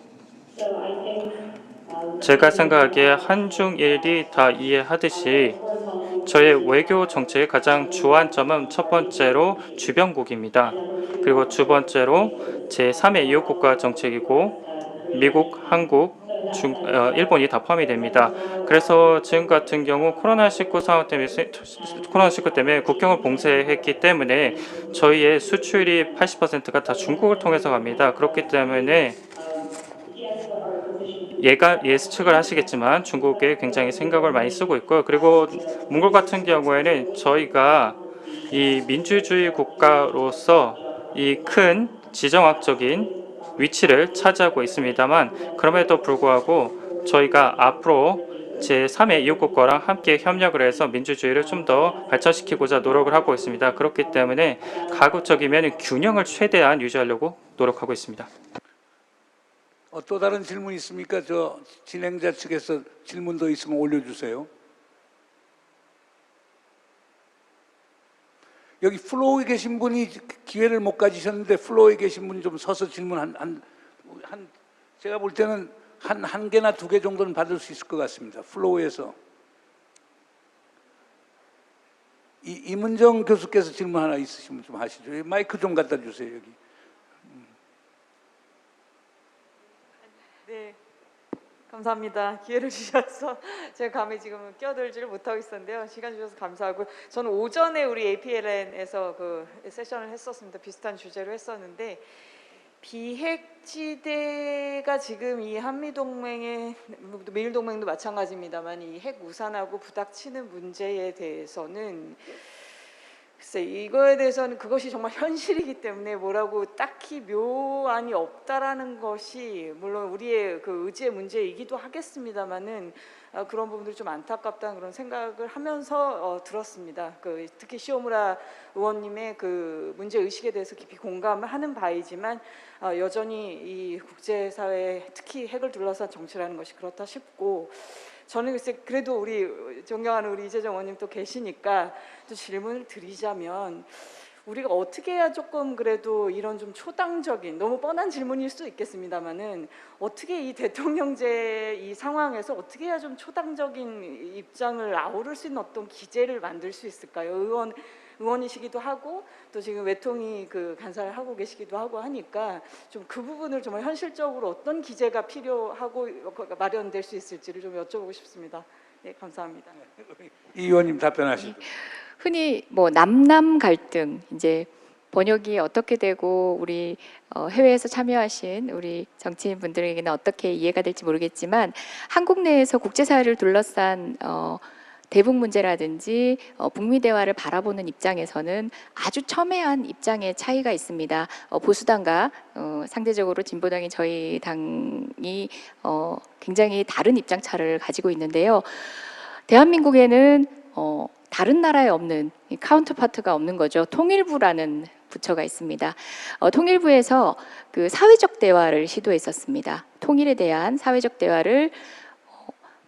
제가 생각하기에 한중일이 다 이해하듯이 저의 외교 정책의 가장 주안점은 첫 번째로 주변국입니다. 그리고 두 번째로 제3의 이웃 국가 정책이고 미국, 한국, 일본이 다 포함이 됩니다. 그래서 지금 같은 경우 코로나19 상황 때문에 국경을 봉쇄했기 때문에 저희의 수출이 80%가 다 중국을 통해서 갑니다. 그렇기 때문에 예측을 하시겠지만 중국에 굉장히 생각을 많이 쓰고 있고요. 그리고 몽골 같은 경우에는 저희가 이 민주주의 국가로서 이 큰 지정학적인 위치를 차지하고 있습니다만 그럼에도 불구하고 저희가 앞으로 제3의 이웃국가랑 함께 협력을 해서 민주주의를 좀 더 발전시키고자 노력을 하고 있습니다. 그렇기 때문에 가급적이면 균형을 최대한 유지하려고 노력하고 있습니다. 또 다른 질문 있습니까? 저 진행자 측에서 질문 더 있으면 올려주세요. 여기 플로우에 계신 분이 기회를 못 가지셨는데 플로우에 계신 분 좀 서서 질문 제가 볼 때는 한 개나 두 개 정도는 받을 수 있을 것 같습니다. 플로우에서 이문정 교수께서 질문 하나 있으시면 좀 하시죠. 마이크 좀 갖다 주세요. 여기. 네, 감사합니다. 기회를 주셔서 제가 감히 지금 껴들지를 못하고 있었는데요. 시간 주셔서 감사하고 저는 오전에 우리 APLN에서 그 세션을 했었습니다. 비슷한 주제로 했었는데 비핵지대가 지금 이 한미동맹의 미일동맹도 마찬가지입니다만 이 핵 우산하고 부닥치는 문제에 대해서는 글쎄 이거에 대해서는 그것이 정말 현실이기 때문에 뭐라고 딱히 묘안이 없다라는 것이 물론 우리의 그 의지의 문제이기도 하겠습니다만은 그런 부분들이 좀 안타깝다는 그런 생각을 하면서 들었습니다. 특히 시오무라 의원님의 그 문제 의식에 대해서 깊이 공감하는 바이지만 여전히 이 국제사회 특히 핵을 둘러싼 정치라는 것이 그렇다 싶고. 저는 글쎄 그래도 우리 존경하는 우리 이재정 의원님 또 계시니까 또 질문을 드리자면 우리가 어떻게 해야 조금 그래도 이런 좀 초당적인 너무 뻔한 질문일 수도 있겠습니다만은 어떻게 이 대통령제 이 상황에서 어떻게 해야 좀 초당적인 입장을 아우를 수 있는 어떤 기제를 만들 수 있을까요? 의원이시기도 하고 또 지금 외통위 그 간사를 하고 계시기도 하고 하니까 좀 그 부분을 정말 현실적으로 어떤 기제가 필요하고 마련될 수 있을지를 좀 여쭤보고 싶습니다. 네, 감사합니다. 이 의원님 답변하시죠. 흔히 뭐 남남 갈등 이제 번역이 어떻게 되고 우리 해외에서 참여하신 우리 정치인 분들에게는 어떻게 이해가 될지 모르겠지만 한국 내에서 국제사회를 둘러싼 대북 문제라든지 북미 대화를 바라보는 입장에서는 아주 첨예한 입장의 차이가 있습니다. 보수당과 상대적으로 진보당인 저희 당이 굉장히 다른 입장 차를 가지고 있는데요. 대한민국에는 다른 나라에 없는 카운터파트가 없는 거죠. 통일부라는 부처가 있습니다. 통일부에서 그 사회적 대화를 시도했었습니다. 통일에 대한 사회적 대화를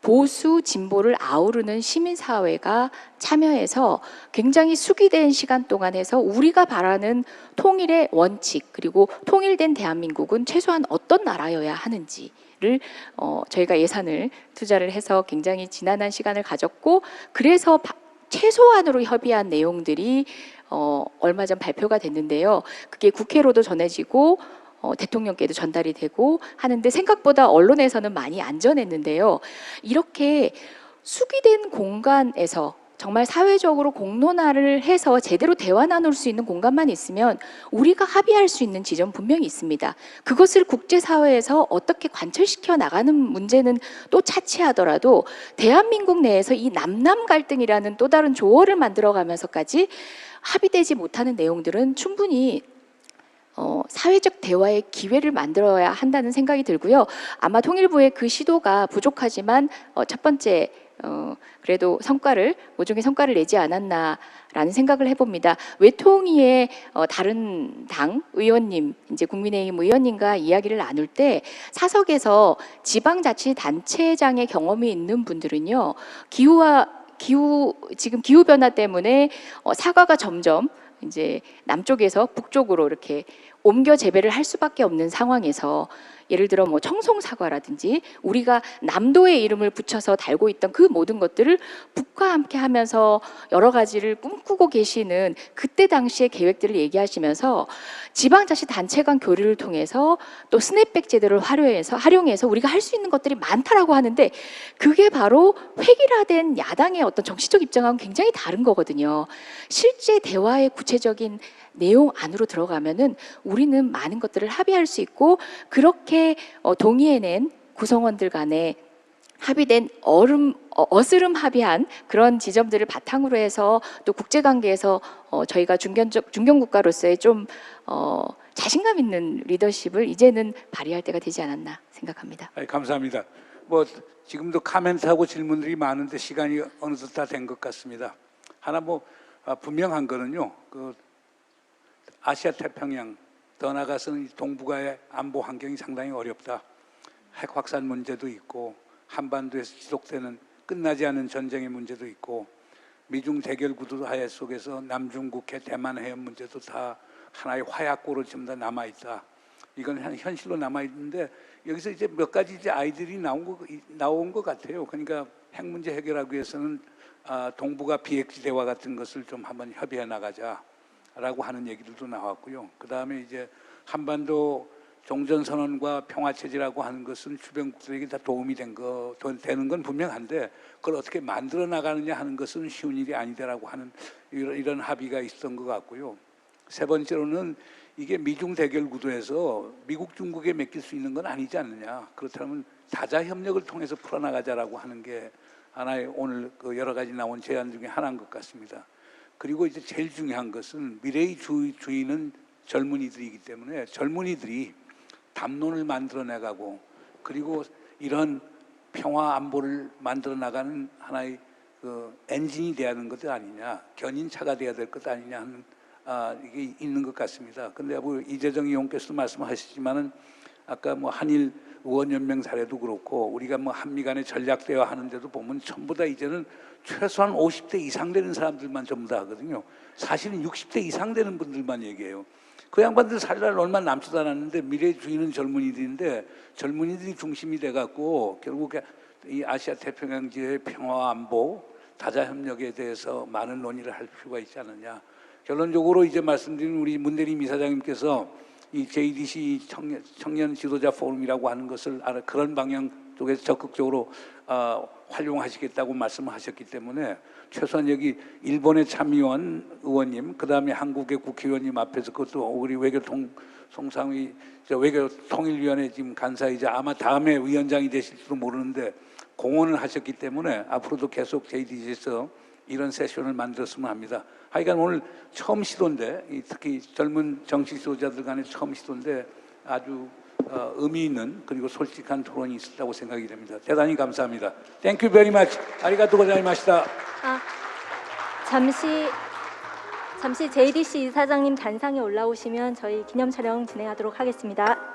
보수 진보를 아우르는 시민사회가 참여해서 굉장히 숙의된 시간 동안 해서 우리가 바라는 통일의 원칙 그리고 통일된 대한민국은 최소한 어떤 나라여야 하는지를 저희가 예산을 투자를 해서 굉장히 지난한 시간을 가졌고 그래서 최소한으로 협의한 내용들이 얼마 전 발표가 됐는데요. 그게 국회로도 전해지고 대통령께도 전달이 되고 하는데 생각보다 언론에서는 많이 안 전했는데요. 이렇게 숙의된 공간에서 정말 사회적으로 공론화를 해서 제대로 대화 나눌 수 있는 공간만 있으면 우리가 합의할 수 있는 지점 분명히 있습니다. 그것을 국제사회에서 어떻게 관철시켜 나가는 문제는 또 차치하더라도 대한민국 내에서 이 남남 갈등이라는 또 다른 조어를 만들어가면서까지 합의되지 못하는 내용들은 충분히 사회적 대화의 기회를 만들어야 한다는 생각이 들고요. 아마 통일부의 그 시도가 부족하지만 첫 번째 그래도 모종의 성과를 내지 않았나라는 생각을 해봅니다. 외통위의 다른 당 의원님, 이제 국민의힘 의원님과 이야기를 나눌 때 사석에서 지방자치단체장의 경험이 있는 분들은요, 지금 기후 변화 때문에 사과가 점점 이제 남쪽에서 북쪽으로 이렇게 옮겨 재배를 할 수밖에 없는 상황에서 예를 들어 뭐 청송 사과라든지 우리가 남도의 이름을 붙여서 달고 있던 그 모든 것들을 북과 함께 하면서 여러 가지를 꿈꾸고 계시는 그때 당시의 계획들을 얘기하시면서 지방자치단체 간 교류를 통해서 또 스냅백 제도를 활용해서 우리가 할 수 있는 것들이 많다라고 하는데 그게 바로 획일화된 야당의 어떤 정치적 입장하고는 굉장히 다른 거거든요. 실제 대화의 구체적인 내용 안으로 들어가면은 우리는 많은 것들을 합의할 수 있고 그렇게 동의해낸 구성원들 간에 합의된 어스름 합의한 그런 지점들을 바탕으로 해서 또 국제관계에서 저희가 중견 국가로서의 좀 자신감 있는 리더십을 이제는 발휘할 때가 되지 않았나 생각합니다. 감사합니다. 뭐 지금도 카멘트하고 질문들이 많은데 시간이 어느덧 다 된 것 같습니다. 하나 분명한 거는요. 아시아 태평양 더 나아가서는 동북아의 안보 환경이 상당히 어렵다. 핵 확산 문제도 있고 한반도에서 지속되는 끝나지 않은 전쟁의 문제도 있고 미중 대결 구도 하에 속에서 남중국해 대만 해협 문제도 다 하나의 화약고로 지금 다 남아 있다. 이건 현실로 남아 있는데 여기서 이제 몇 가지 이제 아이들이 나온 것 같아요. 그러니까 핵 문제 해결하기 위해서는 동북아 비핵지대와 같은 것을 좀 한번 협의해 나가자. 라고 하는 얘기들도 나왔고요. 그 다음에 이제 한반도 종전선언과 평화체제라고 하는 것은 주변국들에게 다 도움이 되는 건 분명한데 그걸 어떻게 만들어 나가느냐 하는 것은 쉬운 일이 아니다라고 하는 이런 합의가 있었던 것 같고요. 세 번째로는 이게 미중 대결 구도에서 미국, 중국에 맡길 수 있는 건 아니지 않느냐. 그렇다면 다자 협력을 통해서 풀어나가자라고 하는 게 하나의 오늘 여러 가지 나온 제안 중에 하나인 것 같습니다. 그리고 이제 제일 중요한 것은 미래의 주인은 젊은이들이기 때문에 젊은이들이 담론을 만들어 나가고 그리고 이런 평화 안보를 만들어 나가는 하나의 엔진이 돼야 하는 것 아니냐, 견인차가 돼야 될 것 아니냐 하는 이게 있는 것 같습니다. 그런데 이재정 의원께서도 말씀하셨지만은 아까 한일 의원연맹 사례도 그렇고 우리가 한미 간의 전략 대화 하는데도 보면 전부 다 이제는 최소한 50대 이상 되는 사람들만 전부 다 하거든요. 사실은 60대 이상 되는 분들만 얘기해요. 그 양반들 살 날 얼마 남지도 않았는데 미래의 주인은 젊은이들인데 젊은이들이 중심이 돼갖고 결국 이 아시아 태평양 지역의 평화 안보 다자 협력에 대해서 많은 논의를 할 필요가 있지 않느냐. 결론적으로 이제 말씀드린 우리 문대림 이사장님께서 이 JDC 청년 지도자 포럼이라고 하는 것을 그런 방향 쪽에서 적극적으로 활용하시겠다고 말씀하셨기 때문에 최소한 여기 일본의 참의원 의원님, 그 다음에 한국의 국회의원님 앞에서 그것도 우리 외교통일위원회 지금 간사이자 아마 다음에 위원장이 되실지도 모르는데 공헌을 하셨기 때문에 앞으로도 계속 JDC에서 이런 세션을 만들었으면 합니다. 하여간 오늘 처음 시도인데 특히 젊은 정치 지도자들 간의 처음 시도인데 아주 의미 있는 그리고 솔직한 토론이 있었다고 생각이 됩니다. 대단히 감사합니다. Thank you very much. 아리가또 고자이마시다. 잠시 JDC 이사장님 단상에 올라오시면 저희 기념 촬영 진행하도록 하겠습니다.